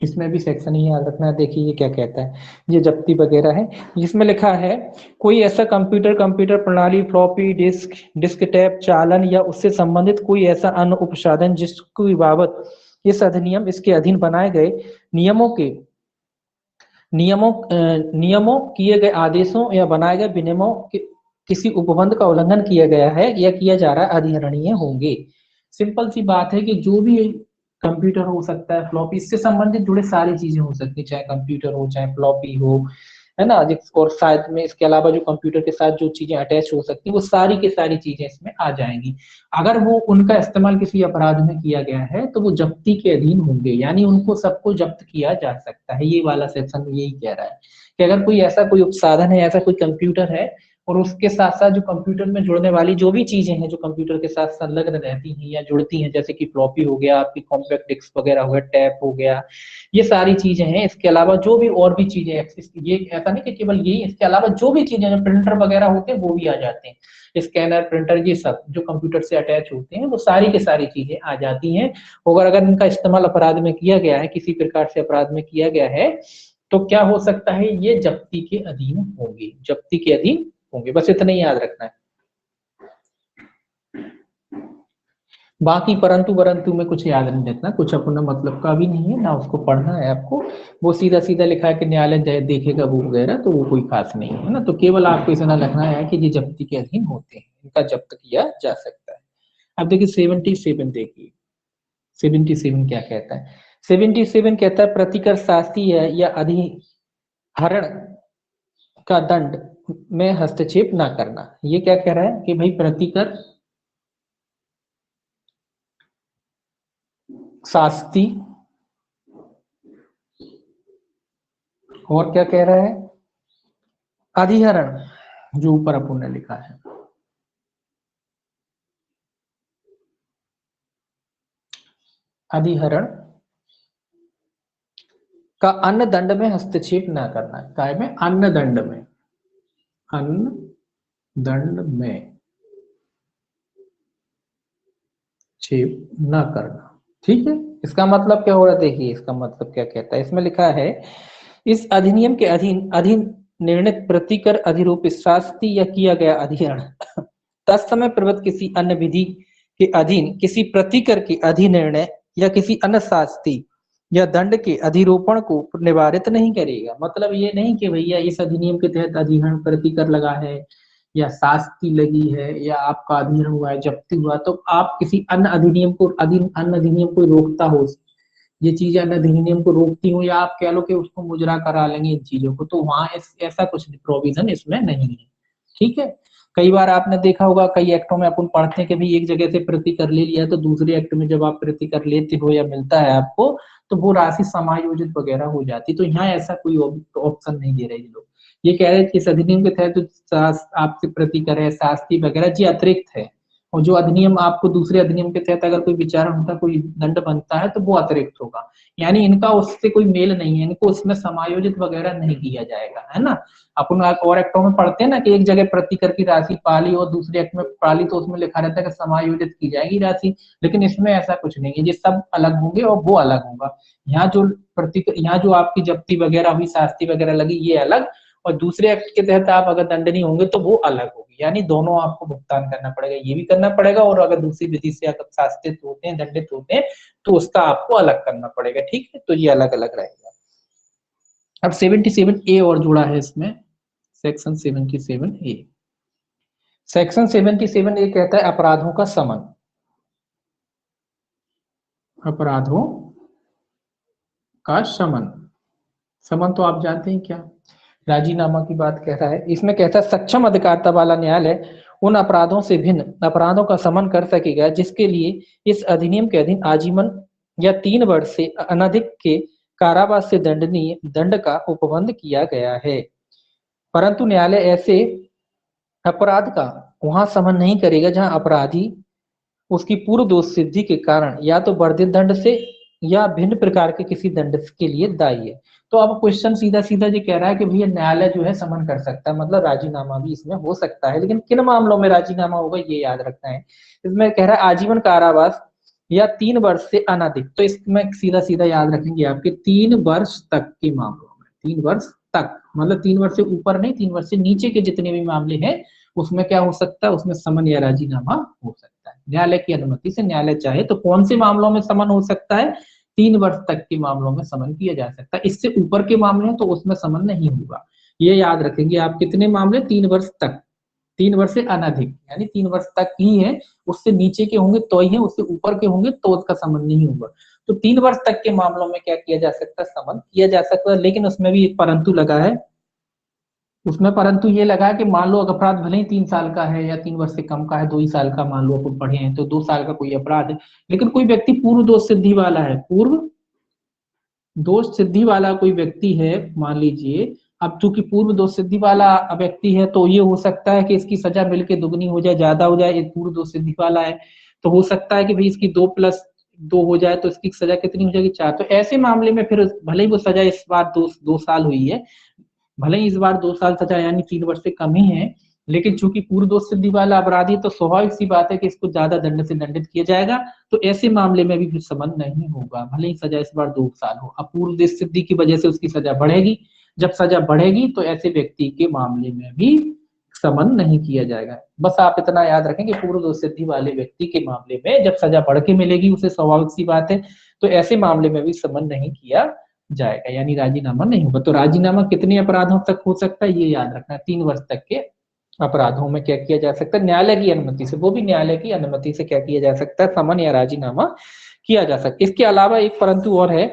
इसमें भी सेक्शन ही याद रखना है। देखिए ये क्या कहता है, ये जब्ती वगैरह है। इसमें लिखा है कोई ऐसा कंप्यूटर, कंप्यूटर प्रणाली, फ्लॉपी डिस्क, डिस्क टैप, चालन या उससे संबंधित कोई ऐसा अन्य उपसाधन जिसकी बाबत इस अधिनियम इसके अधीन बनाए गए नियमों के नियमों किए गए आदेशों या बनाए गए विनियमों के किसी उपबंध का उल्लंघन किया गया है या किया जा रहा है, अधिहरणीय होंगे। सिंपल सी बात है कि जो भी कंप्यूटर हो सकता है, फ्लॉपी, इससे संबंधित जुड़े सारी चीजें हो सकती है, चाहे कंप्यूटर हो चाहे फ्लॉपी हो, है ना। और शायद में इसके अलावा जो कंप्यूटर के साथ जो चीजें अटैच हो सकती है वो सारी की सारी चीजें इसमें आ जाएंगी। अगर वो उनका इस्तेमाल किसी अपराध में किया गया है तो वो जब्ती के अधीन होंगे, यानी उनको सबको जब्त किया जा सकता है। ये वाला सेक्शन यही कह रहा है कि अगर कोई ऐसा कोई उपसाधन है, ऐसा कोई कंप्यूटर है और उसके साथ साथ जो कंप्यूटर में जुड़ने वाली जो भी चीजें हैं जो कंप्यूटर के साथ संलग्न रहती हैं या जुड़ती हैं, जैसे कि फ्लॉपी हो गया, आपकी कॉम्पैक्ट डिस्क वगैरह हो गया, टैप हो गया, ये सारी चीजें हैं। इसके अलावा जो भी और भी चीजें, ये ऐसा नहीं कि केवल यही, इसके अलावा जो भी चीजें जो प्रिंटर वगैरह होते हैं वो भी आ जाते हैं, स्कैनर, प्रिंटर, ये सब जो कंप्यूटर से अटैच होते हैं वो सारी की सारी चीजें आ जाती हैं। और अगर इनका इस्तेमाल अपराध में किया गया है, किसी प्रकार से अपराध में किया गया है, तो क्या हो सकता है, ये जब्ती के अधीन होंगे, जब्ती के अधीन होंगे। बस इतना ही याद रखना है। बाकी परंतु परंतु में कुछ याद नहीं रखना, कुछ अपना मतलब का भी नहीं है ना, उसको पढ़ना है आपको। वो सीधा सीधा लिखा है कि न्यायालय देखेगा वो वगैरह, तो वो कोई खास नहीं है ना। तो केवल आपको इतना लिखना है कि ये जब्ती के अधीन होते हैं, इनका जब्त किया जा सकता है। अब देखिए 77 देखिए, 77 क्या कहता है। 77 कहता है प्रतिकर शास्ति या अधिहरण का दंड में हस्तक्षेप ना करना। ये क्या कह रहा है कि भाई प्रतिकर शास्ति, और क्या कह रहा है, अधिहरण, जो ऊपर अपन ने लिखा है, अधिहरण का अन्य दंड में हस्तक्षेप न करना। काय में, अन्य दंड में, अन्य दंड में छेप न करना। ठीक है, इसका मतलब क्या हो रहा है, देखिए इसका मतलब क्या कहता है। इसमें लिखा है इस अधिनियम के अधीन अधीन निर्णित प्रतिकर अधिरूपित शास्ति या किया गया अधिहरण तत्समय प्रवृत्त किसी अन्य विधि के अधीन किसी प्रतिकर के अधिनिर्णय या किसी अन्य शास्ति या दंड के अधिरोपण को निवारित नहीं करेगा। मतलब ये नहीं कि भैया इस अधिनियम के तहत अधिहरण प्रतिकर लगा है या शास्ति लगी है या आपका अधिहरण हुआ है, जब्ती हुआ, तो आप किसी अन्य अधिनियम को अन्य अधिनियम को रोकता हो, ये चीजें अन्य अधिनियम को रोकती हो, या आप कह लो कि उसको मुजरा करा लेंगे इन चीजों को, तो वहां ऐसा कुछ प्रोविजन इसमें नहीं है। ठीक है, कई बार आपने देखा होगा कई एक्टों में अपन पढ़ते हैं कि भाई एक जगह से प्रति कर ले लिया तो दूसरे एक्ट में जब आप प्रति कर लेते हो या मिलता है आपको, तो वो राशि समायोजित वगैरह हो जाती। तो यहाँ ऐसा कोई ऑप्शन नहीं दे रहे ये लोग। ये कह रहे हैं कि इस अधिनियम के तहत जो आपसे प्रति कर है, शास्ति वगैरह, जी अतिरिक्त है। और जो अधिनियम आपको दूसरे अधिनियम के तहत अगर कोई विचारण होता, कोई दंड बनता है, तो वो अतिरिक्त होगा, यानी इनका उससे कोई मेल नहीं है, इनको उसमें समायोजित वगैरह नहीं किया जाएगा, है ना। अपन और एक्टों में पढ़ते हैं ना कि एक जगह प्रतिकर की राशि पाली और दूसरे एक्ट में पाली तो उसमें लिखा रहता है कि समायोजित की जाएगी राशि, लेकिन इसमें ऐसा कुछ नहीं है, ये सब अलग होंगे और वो अलग होगा। यहाँ जो यहाँ जो आपकी जब्ती वगैरह हुई, शास्ति वगैरह लगी, ये अलग, और दूसरे एक्ट के तहत आप अगर दंडनीय होंगे तो वो अलग होगी, यानी दोनों आपको भुगतान करना पड़ेगा, ये भी करना पड़ेगा, और अगर दूसरी विधि से अगर शास्तित होते हैं, दंडित होते हैं, तो उसका आपको अलग करना पड़ेगा। ठीक है, तो ये अलग अलग रहेगा। अब 77A और जुड़ा है इसमें, सेक्शन 77A। सेक्शन 77 ये कहता है अपराधों का समन। अपराधों का समन, समन तो आप जानते हैं क्या, राजीनामा की बात कह रहा है। इसमें कहता है सक्षम अधिकारिता वाला न्यायालय उन अपराधों से भिन्न अपराधों का समन कर सकेगा जिसके लिए इस अधिनियम के अधीन आजीवन या 3 वर्ष से अनधिक के कारावास से दंडनीय दंड का उपबंध किया गया है। परंतु न्यायालय ऐसे अपराध का वहां समन नहीं करेगा जहां अपराधी उसकी पूर्व दोष सिद्धि के कारण या तो वर्धित दंड से या भिन्न प्रकार के किसी दंड के लिए दायी है। तो अब क्वेश्चन सीधा सीधा ये कह रहा है कि भैया न्यायालय जो है समन कर सकता है, मतलब राजीनामा भी इसमें हो सकता है, लेकिन किन मामलों में राजीनामा होगा ये याद रखना है। इसमें कह रहा है आजीवन कारावास या 3 वर्ष से अनधिक, तो इसमें सीधा सीधा याद रखेंगे आपके 3 वर्ष तक के मामलों में, 3 वर्ष तक मतलब 3 वर्ष से ऊपर नहीं, 3 वर्ष से नीचे के जितने भी मामले हैं उसमें क्या हो सकता है, उसमें समन या राजीनामा हो सकता है न्यायालय की अनुमति से। न्यायालय चाहे तो कौन से मामलों में समन हो सकता है, 3 वर्ष तक के मामलों में समन किया जा सकता है। इससे ऊपर के मामले हैं तो उसमें समन नहीं होगा, ये याद रखेंगे आप। कितने मामले, 3 वर्ष तक, 3 वर्ष से अनधिक यानी 3 वर्ष तक ही है, उससे नीचे के होंगे तो ही है, उससे ऊपर के होंगे तो उसका समन नहीं होगा। तो 3 वर्ष तक के मामलों में क्या किया जा सकता है, समन किया जा सकता है। लेकिन उसमें भी एक परंतु लगा है, उसमें परंतु ये लगा कि मान लो अपराध भले ही 3 साल का है या 3 वर्ष से कम का है, 2 ही साल का मान लो अपन पढ़े हैं तो 2 साल का कोई अपराध है, लेकिन कोई व्यक्ति पूर्व दोष सिद्धि वाला है, पूर्व दोष सिद्धि वाला कोई व्यक्ति है मान लीजिए। अब चूंकि पूर्व दोष सिद्धि वाला व्यक्ति है तो ये हो सकता है कि इसकी सजा मिलके दुगनी हो जाए, ज्यादा हो जाए, एक पूर्व दोष सिद्धि वाला है तो हो सकता है कि भाई इसकी 2+2 हो जाए तो इसकी सजा कितनी हो जाएगी, 4। तो ऐसे मामले में फिर भले ही वो सजा इस बार 2 साल हुई है, भले ही इस बार 2 साल सजा यानी 3 वर्ष से कम ही है, लेकिन चूंकि पूर्व दोष सिद्धि वाला अपराधी तो स्वाभाविक सी बात है कि इसको ज्यादा दंड से दंडित किया जाएगा। तो ऐसे मामले में भी फिर समन नहीं होगा, भले ही सजा इस बार 2 साल हो। अब पूर्व दोष सिद्धि की वजह से उसकी सजा बढ़ेगी, जब सजा बढ़ेगी तो ऐसे व्यक्ति के मामले में भी समन नहीं किया जाएगा। बस आप इतना याद रखें कि पूर्व दोष सिद्धि वाले व्यक्ति के मामले में जब सजा बढ़ के मिलेगी उसे, स्वाभाविक सी बात है, तो ऐसे मामले में भी समन नहीं किया जाएगा यानी राजीनामा नहीं होगा। तो राजीनामा कितने अपराधों तक हो सकता है ये याद रखना, 3 वर्ष तक के अपराधों में क्या किया जा सकता है, न्यायालय की अनुमति से, वो भी न्यायालय की अनुमति से क्या किया जा सकता है, समन या राजीनामा किया जा सकता है। इसके अलावा एक परंतु और है,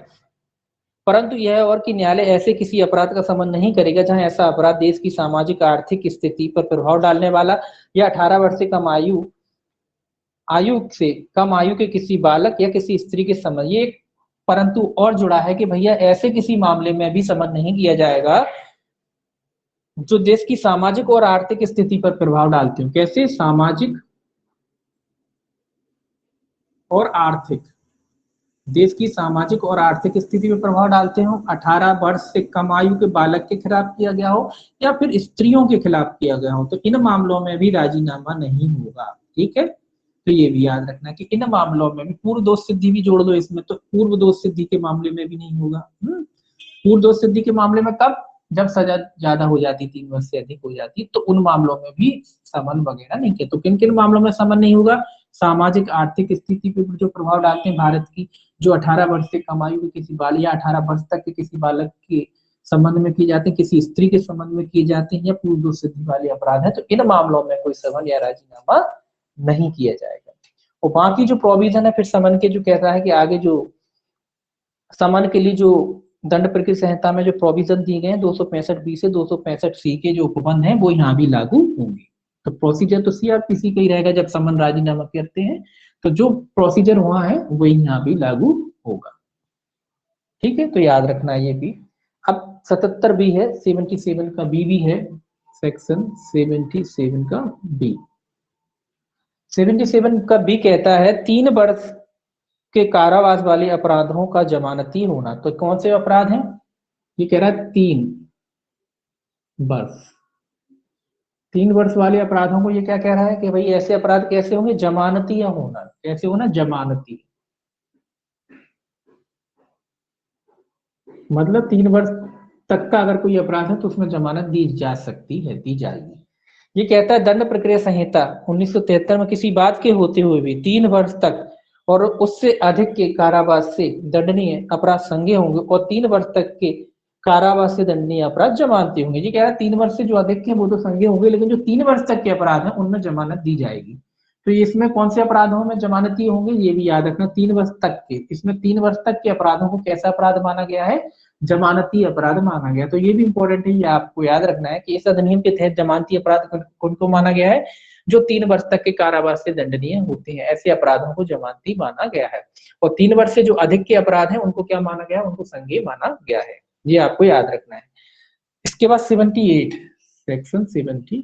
परंतु यह और कि न्यायालय ऐसे किसी अपराध का समन नहीं करेगा जहां ऐसा अपराध देश की सामाजिक आर्थिक स्थिति पर प्रभाव डालने वाला या 18 वर्ष से कम आयु से कम आयु के किसी बालक या किसी स्त्री के समन, ये परंतु और जुड़ा है कि भैया ऐसे किसी मामले में भी समन नहीं किया जाएगा जो देश की सामाजिक और आर्थिक स्थिति पर प्रभाव डालते हो। कैसे, सामाजिक और आर्थिक, देश की सामाजिक और आर्थिक स्थिति पर प्रभाव डालते हो, 18 वर्ष से कम आयु के बालक के खिलाफ किया गया हो या फिर स्त्रियों के खिलाफ किया गया हो, तो इन मामलों में भी राजीनामा नहीं होगा। ठीक है, तो ये भी याद रखना कि इन मामलों में भी, पूर्व दोष सिद्धि भी जोड़ दो इसमें, तो पूर्व दोष सिद्धि के मामले में भी नहीं होगा। पूर्व दोष सिद्धि के मामले में कब, जब सजा ज्यादा हो जाती, 3 वर्ष से अधिक हो जाती, तो उन मामलों में भी समन वगैरह नहीं किया। तो किन किन मामलों में समन नहीं होगा, सामाजिक आर्थिक स्थिति पर जो प्रभाव डालते हैं भारत की, जो 18 वर्ष से कम आयु के किसी बालक या 18 वर्ष तक के किसी बालक के संबंध में किए जाते हैं, किसी स्त्री के संबंध में किए जाते हैं, या पूर्व दोष सिद्धि वाले अपराध है, तो इन मामलों में कोई समन या राजीनामा नहीं किया जाएगा। और बाकी जो प्रोविजन है फिर समन के, जो कह रहा है कि आगे जो समन के लिए जो दंड प्रक्रिया संहिता में जो प्रोविजन दिए गए हैं 265B से 265C के जो उपबंध हैं वो यहाँ भी लागू होंगे। तो प्रोसीजर तो सीआरपीसी का ही रहेगा जब समन राजीनामा करते हैं, तो जो प्रोसीजर वहां है वही यहाँ भी लागू होगा। ठीक है, तो याद रखना ये भी। अब 77 भी है, 77 का बी भी है, सेक्शन 77 का बी। 77 का बी कहता है 3 वर्ष के कारावास वाले अपराधों का जमानती होना। तो कौन से अपराध हैं, ये कह रहा है 3 वर्ष, 3 वर्ष वाले अपराधों को ये क्या कह रहा है कि भाई ऐसे अपराध कैसे होंगे, जमानती या होना, कैसे होना, जमानती, मतलब 3 वर्ष तक का अगर कोई अपराध है तो उसमें जमानत दी जा सकती है, दी जाएगी। ये कहता है दंड प्रक्रिया संहिता 1973 में किसी बात के होते हुए भी 3 वर्ष तक और उससे अधिक के कारावास से दंडनीय अपराध संज्ञेय होंगे और 3 वर्ष तक के कारावास से दंडनीय अपराध जमानती होंगे। जी कह रहा है 3 वर्ष से जो अधिक है वो तो संज्ञेय होंगे, लेकिन जो 3 वर्ष तक के अपराध हैं उनमें जमानत दी जाएगी। तो इसमें कौन से अपराधों में जमानती होंगे ये भी याद रखना, 3 वर्ष तक के, इसमें 3 वर्ष तक के अपराधों को कैसा अपराध माना गया है, जमानती अपराध माना गया। तो ये भी इंपॉर्टेंट है, ये आपको याद रखना है कि इस अधिनियम के तहत जमानती अपराध कौन को माना गया है, जो 3 वर्ष तक के कारावास से दंडनीय होते हैं, ऐसे अपराधों को जमानती माना गया है। और 3 वर्ष से जो अधिक के अपराध हैं उनको क्या माना गया है, उनको संज्ञेय माना गया है। ये आपको याद रखना है। इसके बाद 78, सेक्शन 78,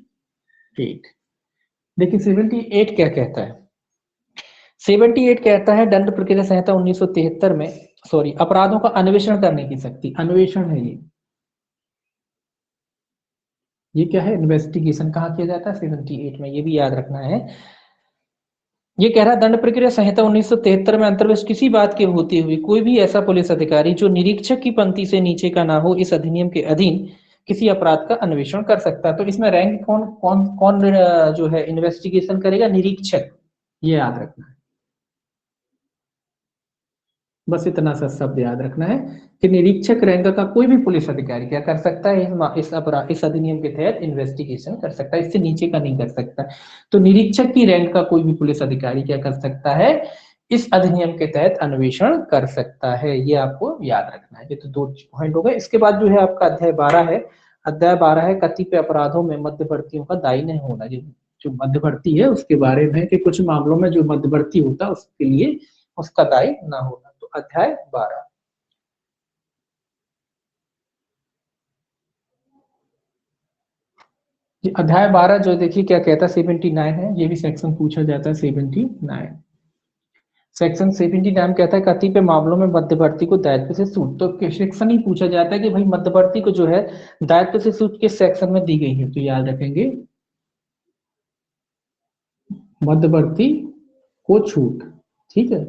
देखिए 78 क्या कहता है। 78 कहता है दंड प्रक्रिया संहिता 1973 में, सॉरी, अपराधों का अन्वेषण करने की शक्ति, अन्वेषण है ये क्या है, इन्वेस्टिगेशन कहाँ किया जाता है, 78 में, ये भी याद रखना है। ये कह रहा है दंड प्रक्रिया संहिता 1973 में अंतर्गत किसी बात के होते हुए कोई भी ऐसा पुलिस अधिकारी जो निरीक्षक की पंक्ति से नीचे का ना हो, इस अधिनियम के अधीन किसी अपराध का अन्वेषण कर सकता है। तो इसमें रैंक कौन कौन कौन जो है इन्वेस्टिगेशन करेगा, निरीक्षक, ये याद रखना है। बस इतना सा शब्द याद रखना है कि निरीक्षक रैंक का कोई भी पुलिस अधिकारी क्या कर सकता है, इस अपराध, इस अधिनियम के तहत इन्वेस्टिगेशन कर सकता है, इससे नीचे का नहीं कर सकता। तो निरीक्षक की रैंक का कोई भी पुलिस अधिकारी क्या कर सकता है, इस अधिनियम के तहत अन्वेषण कर सकता है। ये आपको याद रखना है। ये तो 2 पॉइंट हो गए। इसके बाद जो है आपका अध्याय 12 है। अध्याय 12 है कतिपय अपराधों में मध्यवर्तियों का दायी नहीं होना। जो मध्यवर्ती है उसके बारे में कि कुछ मामलों में जो मध्यवर्ती होता है उसके लिए उसका दायी ना होना। तो अध्याय 12, अध्याय 12 जो देखिए क्या कहता है, 79 है, ये भी सेक्शन पूछा जाता है 79। सेक्शन 79 कहता है कतिपय मामलों में मध्यवर्ती को दायित्व से छूट। तो सेक्शन ही पूछा जाता है कि भाई मध्यवर्ती को जो है दायित्व से छूट किस सेक्शन में दी गई है, तो याद रखेंगे मध्यवर्ती को छूट। ठीक है,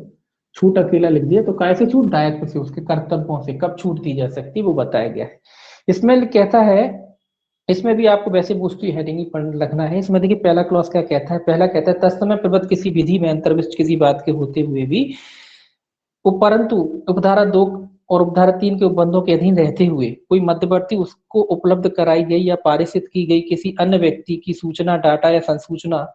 छूट अकेला लिख दिया, तो कैसे छूट, दायित्व से, उसके कर्तव्यों से कब छूट दी जा सकती है वो बताया गया है। इसमें कहता है, इसमें भी आपको वैसे मोस्टली हेडिंग ही पढ़ रखना है। इसमें देखिए पहला क्लॉज क्या कहता है, पहला कहता है तत्समय प्रबद्ध किसी विधि में अंतर्विष्ट किसी बात के होते हुए भी परंतु उपधारा 2 और उपधारा 3 के उपबंधों के अधीन रहते हुए कोई मध्यवर्ती उसको उपलब्ध कराई गई या पारित की गई किसी अन्य व्यक्ति की सूचना, डाटा या संसूचना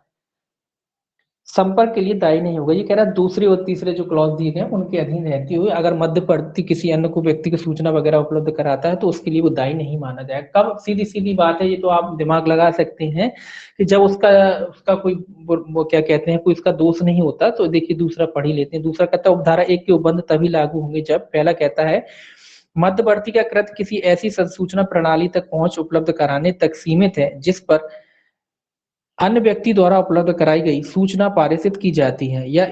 संपर्क के लिए दायी नहीं होगा। ये कह रहा है दूसरे और तीसरे जो क्लॉज दिए गए उनके अधीन रहते हुए अगर मध्यवर्ती किसी अन्य को व्यक्ति की सूचना वगैरह उपलब्ध कराता है तो उसके लिए वो दायी नहीं माना जाएगा। कब, सीधी सीधी बात है, ये तो आप दिमाग लगा सकते हैं कि जब उसका उसका कोई वो क्या कहते हैं, कोई उसका दोष नहीं होता। तो देखिए दूसरा पढ़ ही लेते हैं। दूसरा कहता है उपधारा 1 के उपबंध तभी लागू होंगे जब, पहला कहता है मध्यवर्ती का कृत्य किसी ऐसी संसूचना प्रणाली तक पहुंच उपलब्ध कराने तक सीमित है जिस पर अन्य व्यक्ति द्वारा उपलब्ध कराई गई सूचना पारित की जाती है या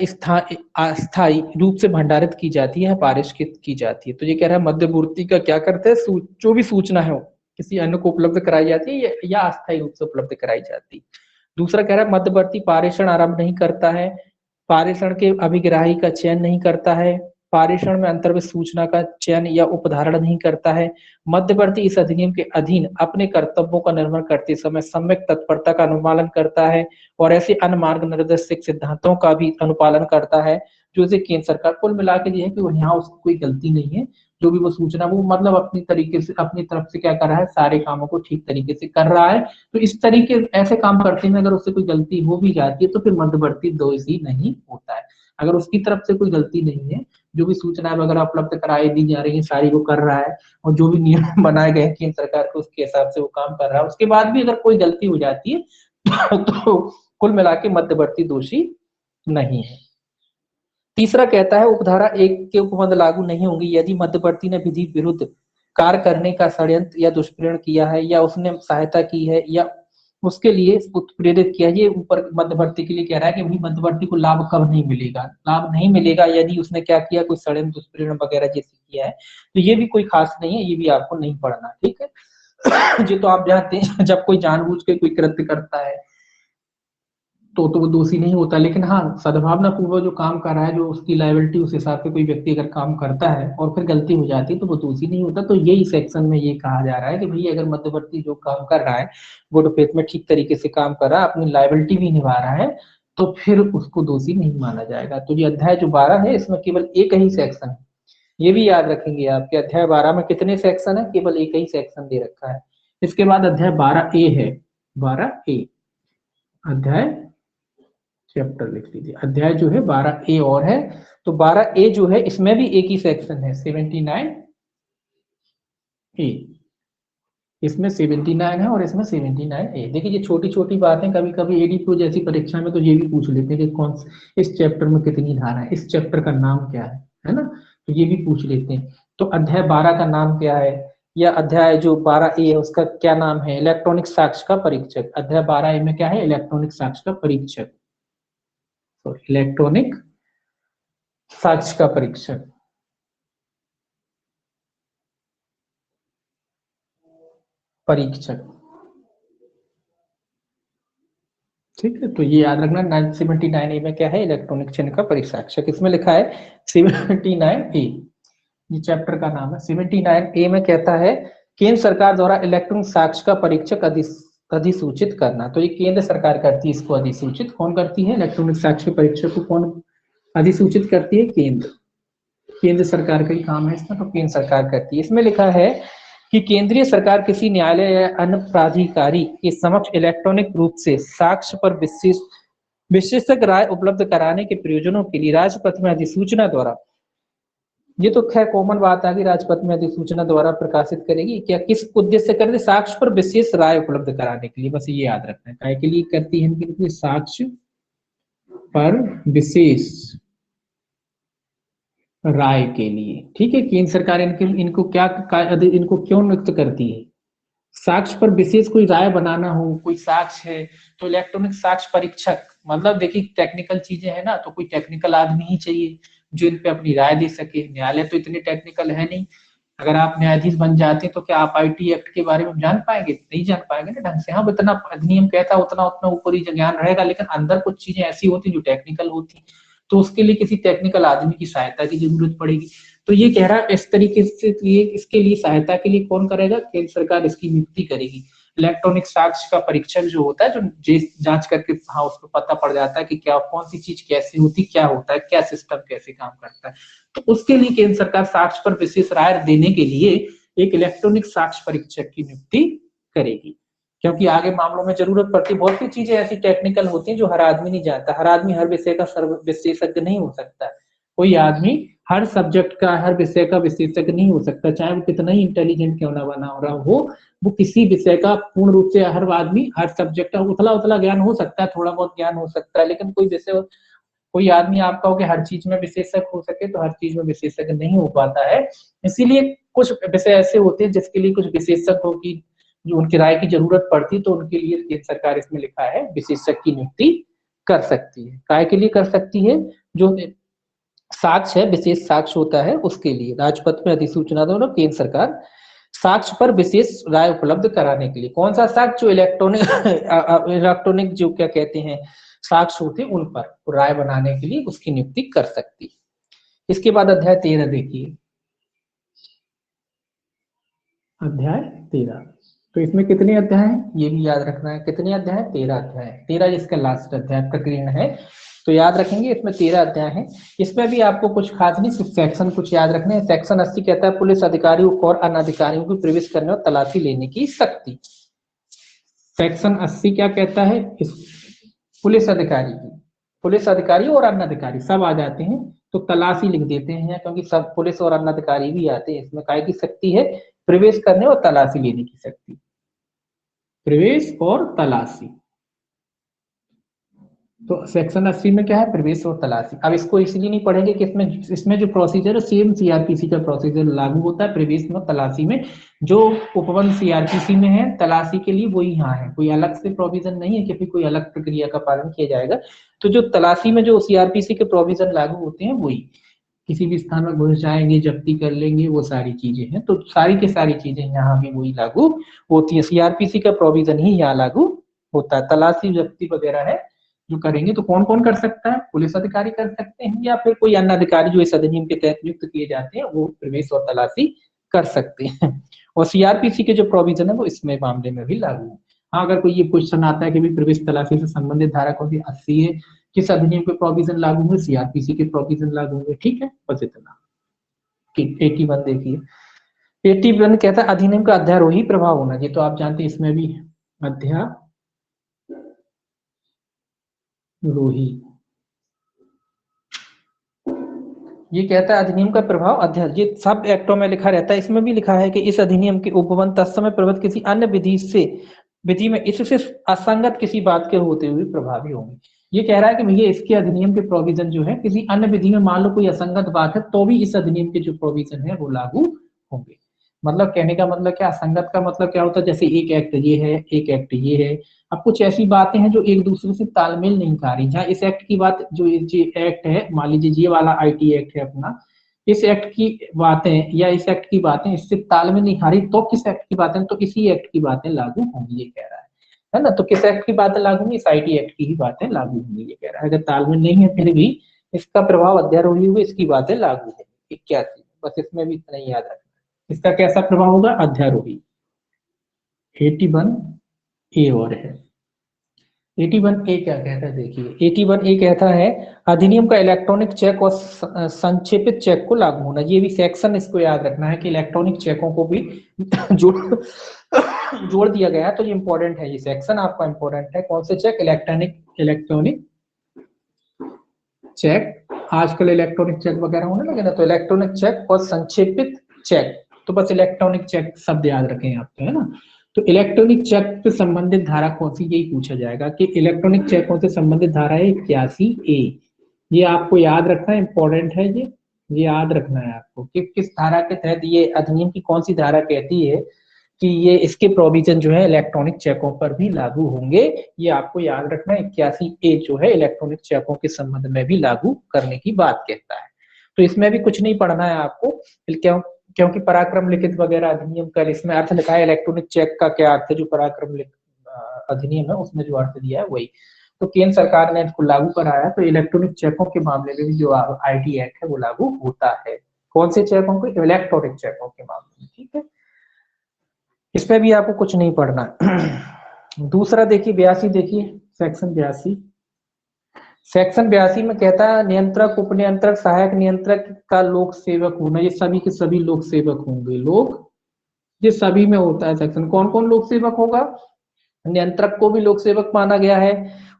अस्थायी रूप से भंडारित की जाती है, पारिष्कृत की जाती है। तो ये कह रहा है मध्यवर्ती का क्या करते हैं, जो भी सूचना है किसी अन्य को उपलब्ध कराई जाती है या अस्थायी रूप से उपलब्ध कराई जाती है। दूसरा कह रहा है मध्यवर्ती पारेषण आरंभ नहीं करता है, पारेषण के अभिग्राही का चयन नहीं करता है, पारेषण में अंतर्गत सूचना का चयन या उपधारण नहीं करता है। मध्यवर्ती इस अधिनियम के अधीन अपने कर्तव्यों का निर्वहन करते समय सम्यक तत्परता का अनुपालन करता है और ऐसे अन्य मार्ग निर्देशक सिद्धांतों का भी अनुपालन करता है जो इसे केंद्र सरकार, कुल मिला के ये है कि यहाँ उसकी कोई गलती नहीं है। जो भी वो सूचना वो मतलब अपनी तरीके से अपनी तरफ से क्या कर रहा है, सारे कामों को ठीक तरीके से कर रहा है। तो इस तरीके ऐसे काम करते में अगर उससे कोई गलती हो भी जाती है तो फिर मध्यवर्ती दोषी नहीं होता है। अगर उसकी तरफ से कोई गलती नहीं है, जो भी सूचनाएं वगैरह उपलब्ध कराई दी जा रही है सारी वो कर रहा है और जो भी नियम बनाए गए हैं केंद्र सरकार के उसके हिसाब से वो काम कर रहा है, उसके बाद भी अगर कोई गलती हो जाती है तो कुल मिला के मध्यवर्ती दोषी नहीं है। तीसरा कहता है उपधारा 1 के उपबंध लागू नहीं होंगे यदि मध्यवर्ती ने विधि विरुद्ध कार्य करने का षड्यंत्र या दुष्प्रेरण किया है या उसने सहायता की है या उसके लिए उत्प्रेरित किया। ये ऊपर मध्यवर्ती के लिए कह रहा है कि भाई मध्यवर्ती को लाभ कब नहीं मिलेगा, लाभ नहीं मिलेगा यदि उसने क्या किया, कोई षड्यंत्र दुष्प्रेरण वगैरह जैसे किया है। तो ये भी कोई खास नहीं है, ये भी आपको नहीं पढ़ना, ठीक है। ये तो आप जानते हैं जब कोई जानबूझ के कोई कृत्य करता है तो वो दोषी नहीं होता, लेकिन हाँ सद्भावना पूर्वक जो काम कर रहा है, जो उसकी लायबिलिटी उस हिसाब से कोई व्यक्ति अगर काम करता है और फिर गलती हो जाती है तो वो दोषी नहीं होता। तो यही सेक्शन में ये कहा जा रहा है कि भाई अगर मध्यवर्ती जो काम कर रहा है गुड फेथ में ठीक तरीके से काम कर रहा है, अपनी लायबिलिटी भी निभा रहा है, तो फिर उसको दोषी नहीं माना जाएगा। तो ये अध्याय जो 12 है इसमें केवल एक ही सेक्शन है ये भी याद रखेंगे आपके अध्याय 12 में कितने सेक्शन है, केवल एक ही सेक्शन दे रखा है। इसके बाद अध्याय 12A है, 12A अध्याय, चैप्टर लिख लीजिए, अध्याय जो है 12A और है। तो 12A जो है इसमें भी एक ही सेक्शन है 79A, इसमें 79 है और इसमें 79A। देखिए ये छोटी छोटी बातें कभी कभी एडीपी जैसी परीक्षा में तो ये भी पूछ लेते हैं कि कौन इस चैप्टर में कितनी धारा है, इस चैप्टर का नाम क्या है ना, तो ये भी पूछ लेते हैं। तो अध्याय 12 का नाम क्या है, या अध्याय जो 12A है उसका क्या नाम है, इलेक्ट्रॉनिक साक्ष्य का परीक्षक। अध्याय 12A में क्या है, इलेक्ट्रॉनिक साक्ष्य का परीक्षक, तो इलेक्ट्रॉनिक साक्ष्य का परीक्षक। परीक्षक, ठीक है, तो ये याद रखना 79A में क्या है, इलेक्ट्रॉनिक चिन्ह का परीक्षाक्षक। इसमें लिखा है 79A, ये चैप्टर का नाम है। 79A में कहता है केंद्र सरकार द्वारा इलेक्ट्रॉनिक साक्ष्य का परीक्षक अधिसूचित करना। तो ये केंद्र सरकार करती है इसको अधिसूचित। कौन करती है, इलेक्ट्रॉनिक साक्ष्य के परीक्षक को कौन अधिसूचित करती है, केंद्र सरकार का ही काम है इसमें, तो केंद्र सरकार करती है। इसमें लिखा है कि केंद्रीय सरकार किसी न्यायालय या अन्य प्राधिकारी के समक्ष इलेक्ट्रॉनिक रूप से साक्ष्य पर विशेषज्ञ राय उपलब्ध कराने के प्रयोजनों के लिए राजपत्र में अधिसूचना द्वारा, ये तो खैर कॉमन बात है कि राजपत्र में अधिसूचना द्वारा प्रकाशित करेगी, क्या किस उद्देश्य से करती है, साक्ष्य पर विशेष राय उपलब्ध कराने के लिए, बस ये याद रखना है। काय के लिए करती है इनके, साक्ष्य पर विशेष राय के लिए, ठीक है। केंद्र सरकार इनको क्या, इनको क्यों नियुक्त करती है, साक्ष्य पर विशेष कोई राय बनाना हो, कोई साक्ष्य है तो इलेक्ट्रॉनिक साक्ष्य परीक्षक, मतलब देखिए टेक्निकल चीजें है ना, तो कोई टेक्निकल आदमी ही चाहिए जो इन पे अपनी राय दे सके। न्यायालय तो इतने टेक्निकल है नहीं, अगर आप न्यायाधीश बन जाते तो क्या आप आईटी एक्ट के बारे में जान पाएंगे, नहीं जान पाएंगे ना ढंग से। हाँ, इतना अधिनियम कहता है उतना उतना ऊपरी ज्ञान रहेगा, लेकिन अंदर कुछ चीजें ऐसी होती जो टेक्निकल होती, तो उसके लिए किसी टेक्निकल आदमी की सहायता की जरूरत पड़ेगी। तो ये कह रहा है इस तरीके से, ये इसके लिए सहायता के लिए कौन करेगा, केंद्र सरकार इसकी नियुक्ति करेगी। इलेक्ट्रॉनिक साक्ष्य का परीक्षक जो होता है, जो जांच करके हाँ उसको पता पड़ जाता है कि क्या कौन सी चीज कैसे होती, क्या होता है, क्या सिस्टम कैसे काम करता है, तो उसके लिए केंद्र सरकार साक्ष्य पर विशेष राय देने के लिए एक इलेक्ट्रॉनिक साक्ष्य परीक्षक की नियुक्ति करेगी, क्योंकि आगे मामलों में जरूरत पड़ती है। बहुत सी चीजें ऐसी टेक्निकल होती हैं जो हर आदमी नहीं जानता, हर आदमी हर विषय का सर्व विशेषज्ञ नहीं हो सकता, कोई आदमी हर सब्जेक्ट का, हर विषय का विशेषज्ञ नहीं हो सकता, चाहे वो कितना ही इंटेलिजेंट क्यों ना बना रहा हो, वो किसी विषय का पूर्ण रूप से, हर आदमी हर सब्जेक्ट का उथला उथला ज्ञान हो सकता है, थोड़ा बहुत ज्ञान हो सकता है, लेकिन कोई विषय, कोई आदमी आपका हो कि हर चीज में विशेषज्ञ हो सके, तो हर चीज में विशेषज्ञ नहीं हो पाता है। इसीलिए कुछ विषय ऐसे होते हैं जिसके लिए कुछ विशेषज्ञों की जो उनकी राय की जरूरत पड़ती, तो उनके लिए केंद्र सरकार इसमें लिखा है विशेषज्ञ की नियुक्ति कर सकती है। काय के लिए कर सकती है, जो साक्ष्य है, विशेष साक्ष्य होता है, उसके लिए राजपत्र में अधिसूचना द्वारा केंद्र सरकार साक्ष्य पर विशेष राय उपलब्ध कराने के लिए, कौन सा साक्ष्य, जो इलेक्ट्रॉनिक जो क्या कहते हैं साक्ष्य होते हैं उन पर राय बनाने के लिए उसकी नियुक्ति कर सकती है। इसके बाद अध्याय 13 देखिए, अध्याय 13, तो इसमें कितने अध्याय हैं ये भी याद रखना है, कितने अध्याय, 13 अध्याय, 13 जिसका लास्ट अध्याय प्रकीर्ण है, तो याद रखेंगे इसमें 13 अध्याय हैं। इसमें भी आपको कुछ खास नहीं, सिर्फ सेक्शन कुछ याद रखने हैं। सेक्शन 80 कहता है पुलिस अधिकारियों और अनाधिकारियों को प्रवेश करने और तलाशी लेने की शक्ति। सेक्शन 80 क्या कहता है, पुलिस अधिकारी और अन्य अधिकारी सब आ जाते हैं, तो तलाशी लिख देते हैं, क्योंकि सब पुलिस और अन्य अधिकारी भी आते हैं इसमें। काय की शक्ति है, प्रवेश करने और तलाशी लेने की शक्ति, प्रवेश और तलाशी। तो सेक्शन 80 में क्या है, प्रवेश और तलाशी। अब इसको इसलिए नहीं पढ़ेंगे कि इसमें जो प्रोसीजर है सेम सीआरपीसी का प्रोसीजर लागू होता है प्रवेश में तलाशी में, जो उपबंध सीआरपीसी में है तलाशी के लिए वही यहाँ है, कोई अलग से प्रोविजन नहीं है कि फिर कोई अलग प्रक्रिया का पालन किया जाएगा। तो जो तलाशी में जो सीआरपीसी के प्रोविजन लागू होते हैं वही, किसी भी स्थान में घुस जाएंगे, जब्ती कर लेंगे, वो सारी चीजें हैं, तो सारी की सारी चीजें यहाँ भी वही लागू होती है, सीआरपीसी का प्रोविजन ही यहाँ लागू होता है। तलाशी जब्ती वगैरह है जो करेंगे, तो कौन कौन कर सकता है, पुलिस अधिकारी कर सकते हैं या फिर कोई अन्य अधिकारी जो इस अधिनियम के तहत नियुक्त किए जाते हैं वो प्रवेश और तलाशी कर सकते हैं। और सीआरपीसी के जो प्रोविजन है वो इसमें मामले में भी लागू है। हाँ, अगर कोई ये क्वेश्चन आता है कि भी प्रवेश तलाशी से संबंधित धारा कौन सी 80 है, किस अधिनियम के प्रोविजन लागू हुए, सीआरपीसी के प्रोविजन लागू हुए, ठीक है, बस इतना। 81 देखिए, 81 कहता है अधिनियम का अध्यारोही प्रभाव होना चाहिए, तो आप जानते हैं इसमें भी अध्यारोही, ये कहता है अधिनियम का प्रभाव अध्ययन, ये सब एक्टों में लिखा रहता है, इसमें भी लिखा है कि इस अधिनियम के उपबंध तत्समय प्रवृत्त किसी अन्य विधि में इससे असंगत किसी बात के होते हुए प्रभावी होंगे। ये कह रहा है कि भैया इसके अधिनियम के प्रोविजन जो है किसी अन्य विधि में मान लो कोई असंगत बात है तो भी इस अधिनियम के जो प्रोविजन है वो लागू होंगे। मतलब कहने का मतलब क्या, असंगत का मतलब क्या होता है, जैसे एक एक्ट ये है, एक एक्ट ये है, अब कुछ ऐसी बातें हैं जो एक दूसरे से तालमेल नहीं खा रही, जहाँ इस एक्ट की बात, जो ये एक्ट है, मान लीजिए ये वाला आईटी एक्ट है अपना, इस एक्ट की बातें या इस एक्ट की बातें इससे तालमेल नहीं खा रही, तो किस एक्ट की बातें, तो इसी एक्ट की बातें लागू होंगी, ये कह रहा है ना। तो किस एक्ट की बातें लागू होंगी, इस आईटी एक्ट की ही बातें लागू होंगी, ये कह रहा है। अगर तालमेल नहीं है फिर भी इसका प्रभाव अध्यारोही हुए इसकी बातें लागू होंगी। 81, बस इसमें भी इतना ही याद रखना, इसका कैसा प्रभाव होगा, अध्यारोही। 81 ए और है, 81 ए क्या कहता है देखिए, 81 ए कहता है अधिनियम का इलेक्ट्रॉनिक चेक और संक्षेपित चेक को लागू होना। ये भी सेक्शन इसको याद रखना है कि इलेक्ट्रॉनिक चेकों को भी जोड़ दिया गया है, तो ये इंपॉर्टेंट है, ये सेक्शन आपका इंपॉर्टेंट है। कौन से चेक, इलेक्ट्रॉनिक चेक, आजकल इलेक्ट्रॉनिक चेक वगैरह होने लगे ना, तो इलेक्ट्रॉनिक चेक और संक्षेपित चेक, तो बस इलेक्ट्रॉनिक चेक शब्द याद रखें आपको, है ना। तो इलेक्ट्रॉनिक चेक से संबंधित धारा कौन सी, यही पूछा जाएगा कि इलेक्ट्रॉनिक चेकों से संबंधित धारा है 81A, ये आपको याद रखना इंपॉर्टेंट है, ये याद रखना है आपको कि किस धारा के तहत ये अधिनियम की कौन सी धारा कहती है कि ये इसके प्रोविजन जो है इलेक्ट्रॉनिक चेकों पर भी लागू होंगे, ये आपको याद रखना। 81A जो है इलेक्ट्रॉनिक चेकों के संबंध में भी लागू करने की बात कहता है। तो इसमें भी कुछ नहीं पढ़ना है आपको, क्योंकि पराक्रम लिखित वगैरह अधिनियम का इसमें अर्थ लिखा है, इलेक्ट्रॉनिक चेक का क्या अर्थ है, जो पराक्रम अधिनियम है उसमें जो अर्थ दिया है वही। तो केंद्र सरकार ने इसको लागू कराया, तो इलेक्ट्रॉनिक चेकों के मामले में भी जो आईटी एक्ट है वो लागू होता है। कौन से चेकों को, इलेक्ट्रॉनिक चेकों के मामले में, ठीक है। इसमें भी आपको कुछ नहीं पढ़ना। दूसरा देखिए 82, देखिए सेक्शन 82, सेक्शन 82 में कहता है नियंत्रक, उपनियंत्रक, सहायक नियंत्रक का लोक सेवक होना, ये सभी के सभी लोक सेवक होंगे। लोग ये सभी में होता है सेक्शन, कौन कौन लोक सेवक होगा, नियंत्रक को भी लोक सेवक माना गया है,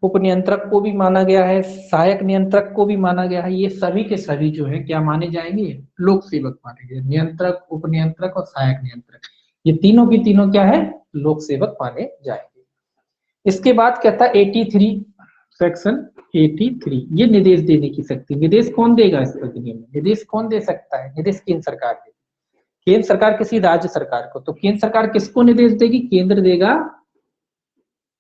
उपनियंत्रक को भी माना गया है, सहायक नियंत्रक को भी माना गया है, ये सभी के सभी जो है क्या माने जाएंगे, लोक सेवक माने गए। नियंत्रक, उपनियंत्रक और सहायक नियंत्रक, ये तीनों की तीनों क्या है, लोक सेवक माने जाएंगे। इसके बाद कहता है 83, सेक्शन 83, ये निर्देश देने की शक्ति, निर्देश कौन देगा इस अधिनियम में, निर्देश कौन दे सकता है, निर्देश केंद्र सरकार देगी। केंद्र सरकार किसी राज्य सरकार को, तो केंद्र सरकार किसको निर्देश देगी, केंद्र देगा,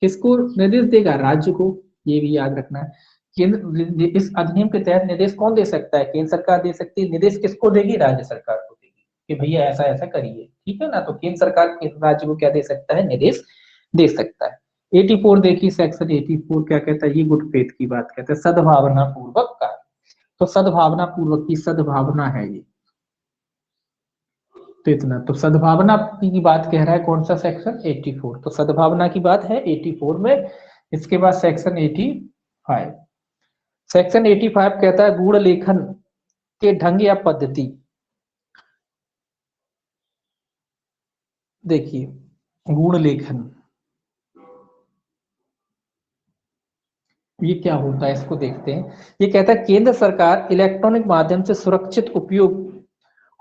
किसको निर्देश देगा, राज्य को, ये भी याद रखना है। केंद्र, इस अधिनियम के तहत निर्देश कौन दे सकता है, केंद्र सरकार दे सकती है, निर्देश किसको देगी, राज्य सरकार को देगी कि भैया ऐसा ऐसा करिए, ठीक है ना। तो केंद्र सरकार राज्य को क्या दे सकता है, निर्देश दे सकता है। 84 देखिए, सेक्शन 84 क्या कहता है, ये गुड फेथ की बात कहता है, सद्भावना पूर्वक कार्य। तो सद्भावना पूर्वक की सद्भावना है ये, तो इतना, तो सद्भावना की बात कह रहा है कौन सा सेक्शन, 84, तो सद्भावना की बात है 84 में। इसके बाद सेक्शन 85, सेक्शन 85 कहता है गूढ़ लेखन के ढंग या पद्धति। देखिए गूढ़ लेखन ये क्या होता है, इसको देखते हैं। ये कहता है केंद्र सरकार इलेक्ट्रॉनिक माध्यम से सुरक्षित उपयोग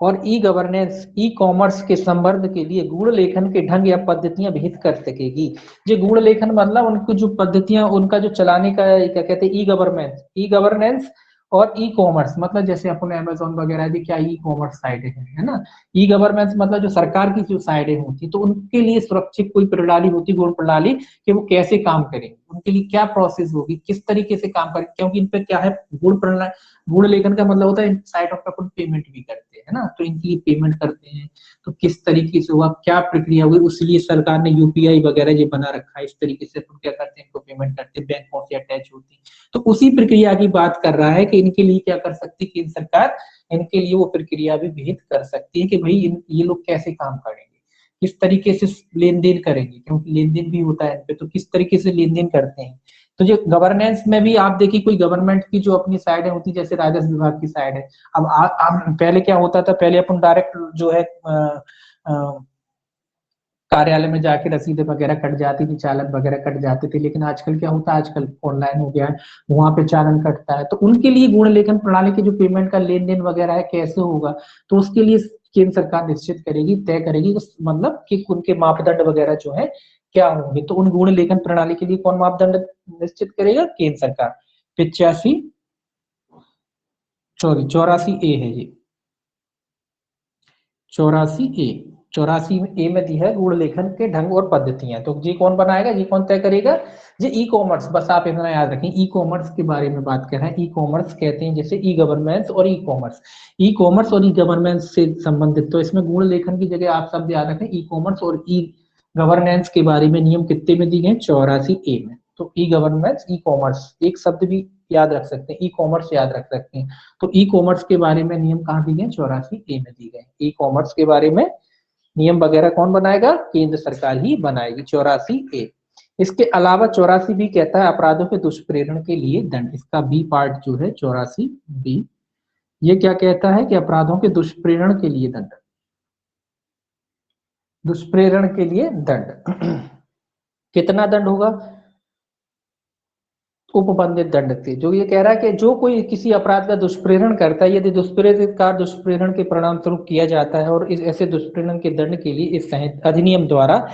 और ई गवर्नेंस, ई कॉमर्स के संवर्धन के लिए गूढ़ लेखन के ढंग या पद्धतियां विहित कर सकेगी। ये गूढ़ लेखन मतलब उनकी जो पद्धतियां, उनका जो चलाने का क्या कहते हैं, ई गवर्नेंस और ई कॉमर्स, मतलब जैसे अपने अमेजोन वगैरह भी क्या ई कॉमर्स साइट है ना। ई गवर्नेंस मतलब जो सरकार की जो साइटें होती, तो उनके लिए सुरक्षित कोई प्रणाली होती, गूढ़ प्रणाली, कि वो कैसे काम करेंगे, उनके लिए क्या प्रोसेस होगी, किस तरीके से काम करेंगे, क्योंकि इन पे क्या है, गूढ़ प्रणाली, गूढ़ लेखन का मतलब होता है साइट ऑफ अपन पेमेंट भी करते हैं ना, तो इनकी पेमेंट करते हैं, तो किस तरीके से हुआ, क्या प्रक्रिया हुई, उसलिए सरकार ने यूपीआई वगैरह ये बना रखा है, इस तरीके से अपन क्या करते हैं, इनको पेमेंट करते हैं, बैंकों से अटैच होती है। तो उसी प्रक्रिया की बात कर रहा है कि इनके लिए क्या कर सकती है केंद्र सरकार, इनके लिए वो प्रक्रिया भी विहित कर सकती है कि भाई ये लोग कैसे काम करेंगे, किस तरीके से लेन देन करेंगे, क्योंकि लेन देन भी होता है इन पे, तो किस तरीके से लेन देन करते हैं, तो जो गवर्नेंस में भी आप देखिए, कोई गवर्नमेंट की जो अपनी साइड होती है, जैसे राजस्व विभाग की साइड है। अब पहले क्या होता था, पहले अपन डायरेक्ट जो है कार्यालय में जाके रसीदें वगैरह कट जाती थी, चालान वगैरह कट जाते थे, लेकिन आजकल क्या होता है, आजकल ऑनलाइन हो गया है, वहां पे चालान कटता है। तो उनके लिए गुण लेखन प्रणाली के जो पेमेंट का लेन देन वगैरह है कैसे होगा, तो उसके लिए केंद्र सरकार निश्चित करेगी, तय करेगी, मतलब कि उनके मापदंड वगैरह जो है क्या होंगे। तो उन गुण लेखन प्रणाली के लिए कौन मापदंड निश्चित करेगा, केंद्र सरकार। 85 84 ए है जी, 84 ए। 84 ए में दी है गुण लेखन के ढंग और पद्धतियां। तो जी कौन बनाएगा, जी कौन तय करेगा, जी ई कॉमर्स। बस आप इतना याद रखें, ई कॉमर्स के बारे में बात कर रहे हैं। ई कॉमर्स कहते हैं जैसे ई गवर्नेंस और ई कॉमर्स, ई कॉमर्स और ई गवर्नेंस से संबंधित। तो इसमें गुण लेखन की जगह आप शब्द याद रखें, ई कॉमर्स और ई गवर्नेंस के बारे में नियम कितने में दिए गए, 84 ए में। तो ई गवर्नेंस, ई कॉमर्स, एक शब्द भी याद रख सकते हैं, ई कॉमर्स याद रख सकते हैं। तो ई कॉमर्स के बारे में नियम कहाँ दिए गए, 84 ए में दिए गए। ई कॉमर्स के बारे में नियम वगैरह कौन बनाएगा, केंद्र सरकार ही बनाएगी, 84 ए। इसके अलावा 84 बी कहता है अपराधों के दुष्प्रेरण के लिए दंड। इसका बी पार्ट जो है 84 बी, ये क्या कहता है कि अपराधों के दुष्प्रेरण के लिए दंड, दुष्प्रेरण के लिए दंड। कितना दंड होगा, उपबंधित दंड से। जो ये कह रहा है कि जो कोई किसी अपराध का दुष्प्रेरण करता है, यदि दुष्प्रेरित कार्य दुष्प्रेरण के परिणाम स्वरूप किया जाता है और इस ऐसे दुष्प्रेरण के दंड के लिए इस संहिता अधिनियम द्वारा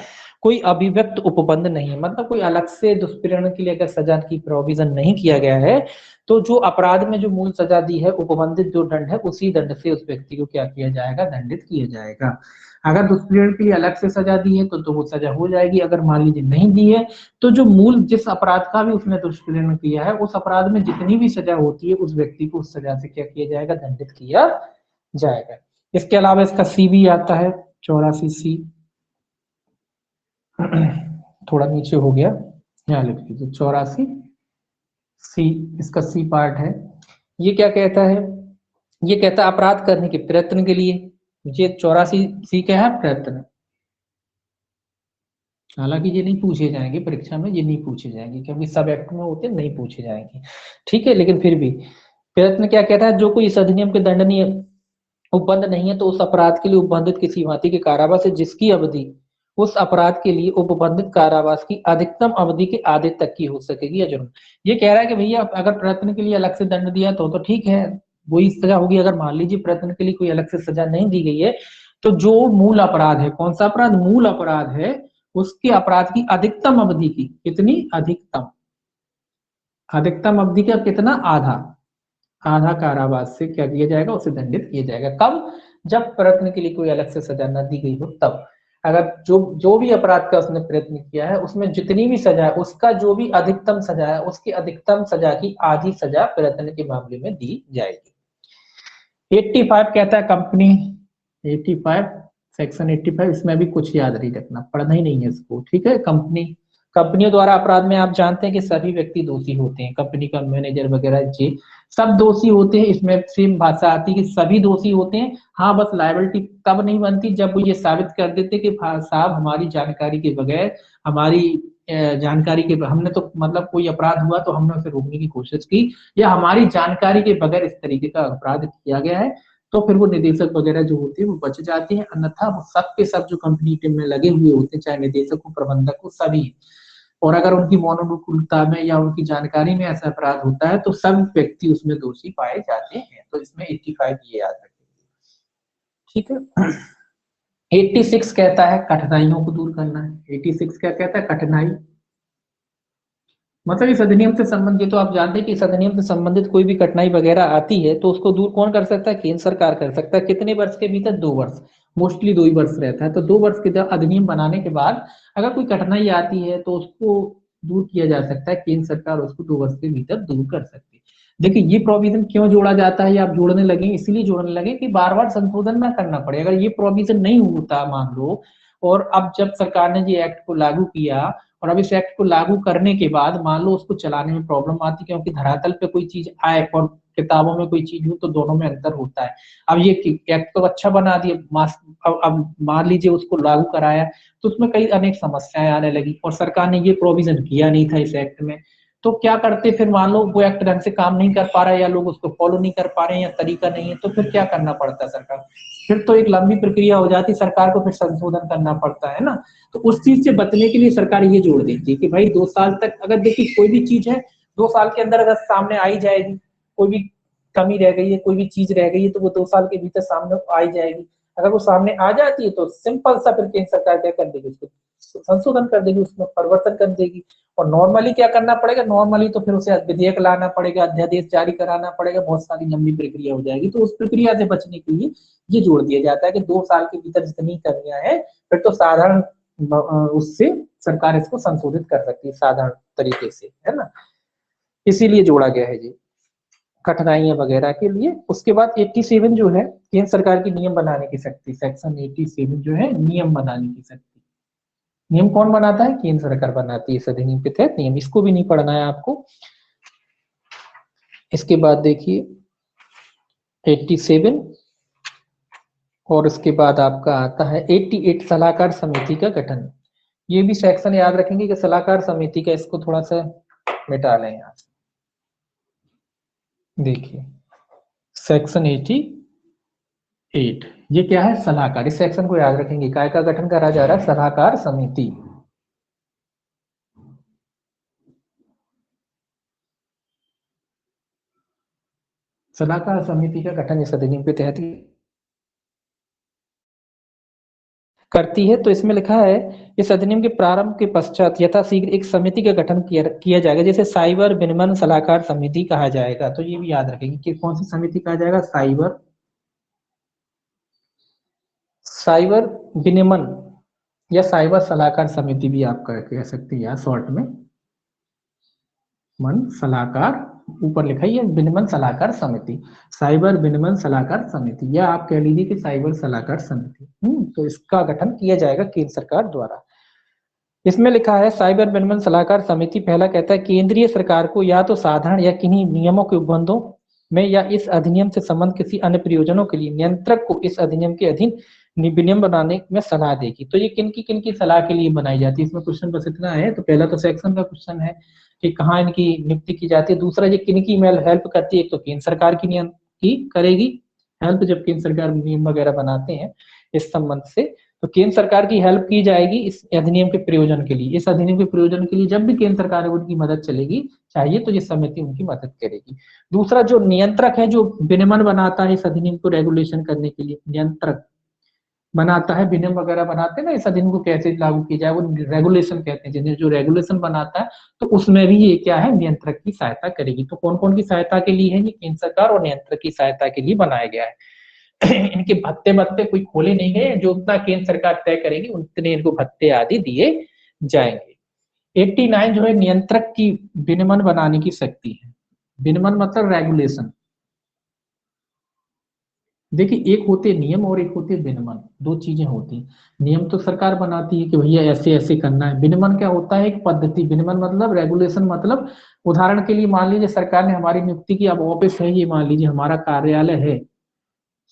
कोई अभिव्यक्त उपबंध नहीं है, मतलब कोई अलग से दुष्प्रेरण के लिए अगर सजा की प्रोविजन नहीं किया गया है, तो जो अपराध में जो मूल सजा दी है, उपबंधित जो दंड है, उसी दंड से उस व्यक्ति को क्या किया जाएगा, दंडित किया जाएगा। अगर दुष्प्रेरण के लिए अलग से सजा दी है तो वो सजा हो जाएगी। अगर मान लीजिए नहीं दी है, तो जो मूल जिस अपराध का भी उसने दुष्प्रेरण किया है, उस अपराध में जितनी भी सजा होती है, उस व्यक्ति को उस सजा से क्या किया जाएगा, दंडित किया जाएगा। इसके अलावा इसका सी भी आता है, 84 सी। थोड़ा नीचे हो गया, यहाँ लिख लीजिए 84 सी, इसका सी पार्ट है। ये क्या कहता है, ये कहता है अपराध करने के प्रयत्न के लिए। ये 84 सी क्या है, प्रयत्न। हालांकि ये नहीं पूछे जाएंगे परीक्षा में, ये नहीं पूछे जाएंगे क्योंकि सब एक्ट में होते हैं, नहीं पूछे जाएंगे, ठीक है। लेकिन फिर भी प्रयत्न क्या कहता है, जो कोई इस अधिनियम के दंडनीय उपबंध नहीं है, तो उस अपराध के लिए उपबंधित किसी भांति के कारावास है जिसकी अवधि उस अपराध के लिए उपबंधित कारावास की अधिकतम अवधि के आधे तक की हो सकेगी या जुर्म। ये कह रहा है कि भैया अगर प्रयत्न के लिए अलग से दंड दिया तो ठीक है, वही सजा होगी। अगर मान लीजिए प्रयत्न के लिए कोई अलग से सजा नहीं दी गई है, तो जो मूल अपराध है, कौन सा अपराध, मूल अपराध है, उसके अपराध की अधिकतम अवधि की, कितनी, अधिकतम, अधिकतम अवधि का कितना, आधा, आधा कारावास से क्या किया जाएगा, उसे दंडित किया जाएगा। कब, जब प्रयत्न के लिए कोई अलग से सजा न दी गई हो तब। अगर जो जो भी अपराध का उसने प्रयत्न किया है, उसमें जितनी भी सजा है, उसका जो भी अधिकतम सजा है, उसकी अधिकतम सजा की आधी सजा प्रयत्न के मामले में दी जाएगी। 85 कहता है कंपनी, 85 सेक्शन 85, इसमें भी कुछ याद नहीं रखना, पढ़ना ही नहीं है इसको, ठीक है। कंपनी, कंपनियों द्वारा अपराध में आप जानते हैं कि सभी व्यक्ति दोषी होते हैं, कंपनी का मैनेजर वगैरह जी सब दोषी होते हैं। इसमें सेम भाषा आती है कि सभी दोषी होते हैं। हाँ, बस लायबिलिटी तब नहीं बनती जब वो ये साबित कर देते कि साहब हमारी जानकारी के बगैर, हमारी जानकारी के, हमने तो मतलब कोई अपराध हुआ तो हमने उसे रोकने की कोशिश की, या हमारी जानकारी के बगैर इस तरीके का अपराध किया गया है, तो फिर वो निदेशक वगैरह जो होते हैं वो बच जाते हैं। अन्यथा वो सब के सब जो कंपनी टीम में लगे हुए होते हैं, चाहे निदेशक हो, प्रबंधक हो, सभी। और अगर उनकी मनोनुकूलता में या उनकी जानकारी में ऐसा अपराध होता है तो सब व्यक्ति उसमें दोषी पाए जाते हैं। तो इसमें 85 ये याद रखेंगे, ठीक है। 86 कहता है कठिनाइयों को दूर करना है। 86 क्या कहता है, कठिनाई, मतलब इस अधिनियम से संबंधित, तो आप जानते हैं कि इस अधिनियम से संबंधित कोई भी कठिनाई वगैरह आती है तो उसको दूर कौन कर सकता है, केंद्र सरकार कर सकता है। कितने वर्ष के भीतर, 2 वर्ष, मोस्टली 2 ही वर्ष रहता है। तो 2 वर्ष के अधिनियम बनाने के बाद अगर कोई कठिनाई आती है तो उसको दूर किया जा सकता है, केंद्र सरकार उसको 2 वर्ष के भीतर दूर कर सकती है। देखिए ये प्रोविजन क्यों जोड़ा जाता है, या आप जोड़ने लगे, इसलिए जोड़ने लगे कि बार बार संशोधन ना करना पड़े। अगर ये प्रोविजन नहीं होता मान लो, और अब जब सरकार ने ये एक्ट को लागू किया, और अब इस एक्ट को लागू करने के बाद मान लो उसको चलाने में प्रॉब्लम आती, क्योंकि धरातल पे कोई चीज आए और किताबों में कोई चीज हो तो दोनों में अंतर होता है। अब ये एक्ट तो अच्छा बना दिया, अब मान लीजिए उसको लागू कराया तो उसमें कई अनेक समस्याएं आने लगी, और सरकार ने ये प्रोविजन किया नहीं था इस एक्ट में। तो क्या करते, फिर मान लो वो एक्ट ढंग से काम नहीं कर पा रहा है या लोग उसको फॉलो नहीं कर पा रहे हैं या तरीका नहीं है, तो फिर क्या करना पड़ता है सरकार, फिर तो एक लंबी प्रक्रिया हो जाती है, सरकार को फिर संशोधन करना पड़ता है ना। तो उस चीज से बचने के लिए सरकार ये जोड़ देती है कि भाई 2 साल तक, अगर देखिए कोई भी चीज है 2 साल के अंदर अगर सामने आई जाएगी, कोई भी कमी रह गई है, कोई भी चीज रह गई है, तो वो 2 साल के भीतर सामने आई जाएगी। अगर वो सामने आ जाती है तो सिंपल सा फिर केंद्र सरकार क्या कर देगी, उसको संशोधन कर देगी, उसमें परिवर्तन कर देगी। और नॉर्मली क्या करना पड़ेगा, नॉर्मली तो फिर उसे विधेयक लाना पड़ेगा, अध्यादेश जारी कराना पड़ेगा, बहुत सारी लंबी प्रक्रिया हो जाएगी। तो उस प्रक्रिया से बचने के लिए ये जोड़ दिया जाता है कि 2 साल के भीतर जितनी कमियां है फिर तो साधारण उससे सरकार इसको संशोधित कर सकती है साधारण तरीके से, है ना। इसीलिए जोड़ा गया है जी, कठिनाइयां वगैरह के लिए। उसके बाद 87 जो है केंद्र सरकार की नियम बनाने की शक्ति, सेक्शन 87 जो है नियम बनाने की शक्ति। नियम कौन बनाता है, केंद्र सरकार बनाती है इस अधिनियम के तहत नियम, इसको भी नहीं पढ़ना है आपको। इसके बाद देखिए 87 और उसके बाद आपका आता है 88 सलाहकार समिति का गठन। ये भी सेक्शन याद रखेंगे कि सलाहकार समिति का, इसको थोड़ा सा मिटा लें यहाँ से। देखिए सेक्शन 88 ये क्या है, सलाहकार, इस सेक्शन को याद रखेंगे, काय का गठन करा जा रहा है, सलाहकार समिति। सलाहकार समिति का गठन इस अधिनियम के तहत करती है। तो इसमें लिखा है इस अधिनियम के प्रारंभ के पश्चात यथाशीघ्र एक समिति का गठन किया जाएगा, जैसे साइबर विनिमय सलाहकार समिति कहा जाएगा। तो ये भी याद रखेंगे कि कौन सी समिति कहा जाएगा, साइबर विनिमय या साइबर सलाहकार समिति भी आप कह सकते हैं यार शॉर्ट में, मन सलाहकार, ऊपर लिखा है विनिमय सलाहकार समिति, साइबर विनिमय सलाहकार समिति, या आप कह लीजिए कि साइबर सलाहकार समिति। तो इसका गठन किया जाएगा केंद्र सरकार द्वारा। इसमें लिखा है साइबर विनिमय सलाहकार समिति, पहला कहता है केंद्रीय सरकार को या तो साधारण या किन्हीं नियमों के उपबंधों में या इस अधिनियम से संबंध किसी अन्य प्रयोजनों के लिए नियंत्रक को इस अधिनियम के अधीन विनियम बनाने में सलाह देगी। तो ये किन की सलाह के लिए बनाई जाती है, इसमें क्वेश्चन बस इतना है। तो पहला तो सेक्शन का क्वेश्चन है कि कहाँ इनकी नियुक्ति की जाती है, दूसरा ये किन की हेल्प करती है, एक तो केंद्र सरकार की नियम की करेगी हेल्प, जब केंद्र सरकार नियम वगैरह बनाते हैं इस संबंध से, तो केंद्र सरकार की हेल्प की जाएगी इस अधिनियम के प्रयोजन के लिए। इस अधिनियम के प्रयोजन के लिए जब भी केंद्र सरकार है उनकी मदद चलेगी चाहिए तो ये समिति उनकी मदद करेगी। दूसरा जो नियंत्रक है, जो विनियमन बनाता है इस अधिनियम को रेगुलेशन करने के लिए, नियंत्रक बनाता है, विनियम वगैरह बनाते हैं ना, इस अधिनियम को कैसे लागू किया जाए वो रेगुलेशन कहते हैं, जिन्हें जो रेगुलेशन बनाता है, तो उसमें भी ये क्या है, नियंत्रक की सहायता करेगी। तो कौन कौन की सहायता के लिए है, ये केंद्र सरकार और नियंत्रक की सहायता के लिए बनाया गया है। इनके भत्ते भत्ते कोई खोले नहीं गए, जो उतना केंद्र सरकार तय करेगी उतने इनको भत्ते आदि दिए जाएंगे। 89 जो है नियंत्रक की विनियमन बनाने की शक्ति है। विनियमन मतलब रेगुलेशन। देखिए एक होते नियम और एक होते विनियमन, दो चीजें होती हैं। नियम तो सरकार बनाती है कि भैया ऐसे ऐसे करना है, विनियमन क्या होता है, एक पद्धति। विनियमन मतलब रेगुलेशन, मतलब उदाहरण के लिए मान लीजिए सरकार ने हमारी नियुक्ति की, अब ऑफिस है, ये मान लीजिए हमारा कार्यालय है,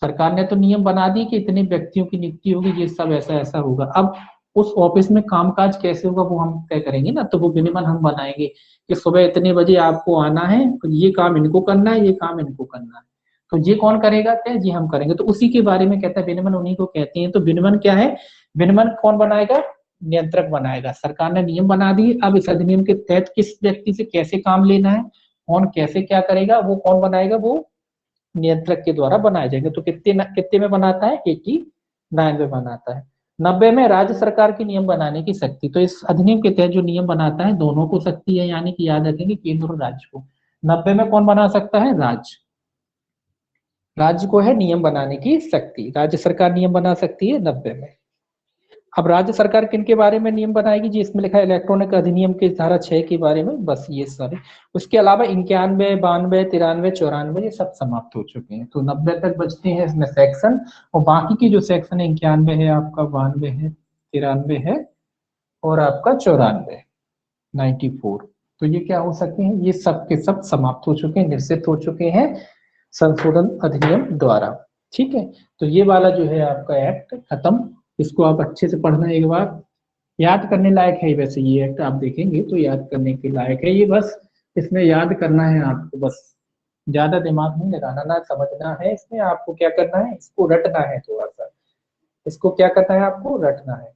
सरकार ने तो नियम बना दी कि इतने व्यक्तियों की नियुक्ति होगी, ये सब ऐसा ऐसा होगा। अब उस ऑफिस में कामकाज कैसे होगा वो हम तय करेंगे ना, तो वो विनियमन हम बनाएंगे कि सुबह इतने बजे आपको आना है, ये काम इनको करना है, ये काम इनको करना है, तो ये कौन करेगा, क्या ये हम करेंगे। तो उसी के बारे में कहता है विनियमन, उन्हीं को कहते हैं। तो विनियमन क्या है, विनियमन कौन बनाएगा, नियंत्रक बनाएगा। सरकार ने नियम बना दिए, अब इस अधिनियम के तहत किस व्यक्ति से कैसे काम लेना है, कौन कैसे क्या करेगा, वो कौन बनाएगा, वो नियंत्रक के द्वारा बनाए जाएंगे। तो कितने में बनाता है, 89 में बनाता है। 90 में राज्य सरकार की नियम बनाने की शक्ति। तो इस अधिनियम के तहत जो नियम बनाता है दोनों को शक्ति है, यानी कि याद रखेंगे केंद्र और राज्य को। 90 में कौन बना सकता है, राज्य, राज्य को है नियम बनाने की शक्ति, राज्य सरकार नियम बना सकती है 90 में। अब राज्य सरकार किन के बारे में नियम बनाएगी जी, इसमें लिखा है इलेक्ट्रॉनिक अधिनियम के धारा 6 के बारे में, बस ये सारे। उसके अलावा 91, 92, 93, 94 ये सब समाप्त हो चुके हैं। तो 90 तक बचते हैं इसमें सेक्शन, और बाकी की जो सेक्शन है 91 है आपका, 92 है, 93 है और आपका 94, 94। तो ये क्या हो सकते हैं, ये सब के सब समाप्त हो चुके हैं, निश्चित हो चुके हैं संशोधन अधिनियम द्वारा। ठीक है, तो ये वाला जो है आपका एक्ट खत्म। इसको आप अच्छे से पढ़ना एक बार, याद करने लायक है। वैसे ये एक्ट आप देखेंगे तो याद करने के लायक है ये, बस इसमें याद करना है आपको, बस ज्यादा दिमाग नहीं लगाना, ना समझना है इसमें, आपको क्या करना है, इसको रटना है थोड़ा सा, इसको क्या करना है आपको, रटना है।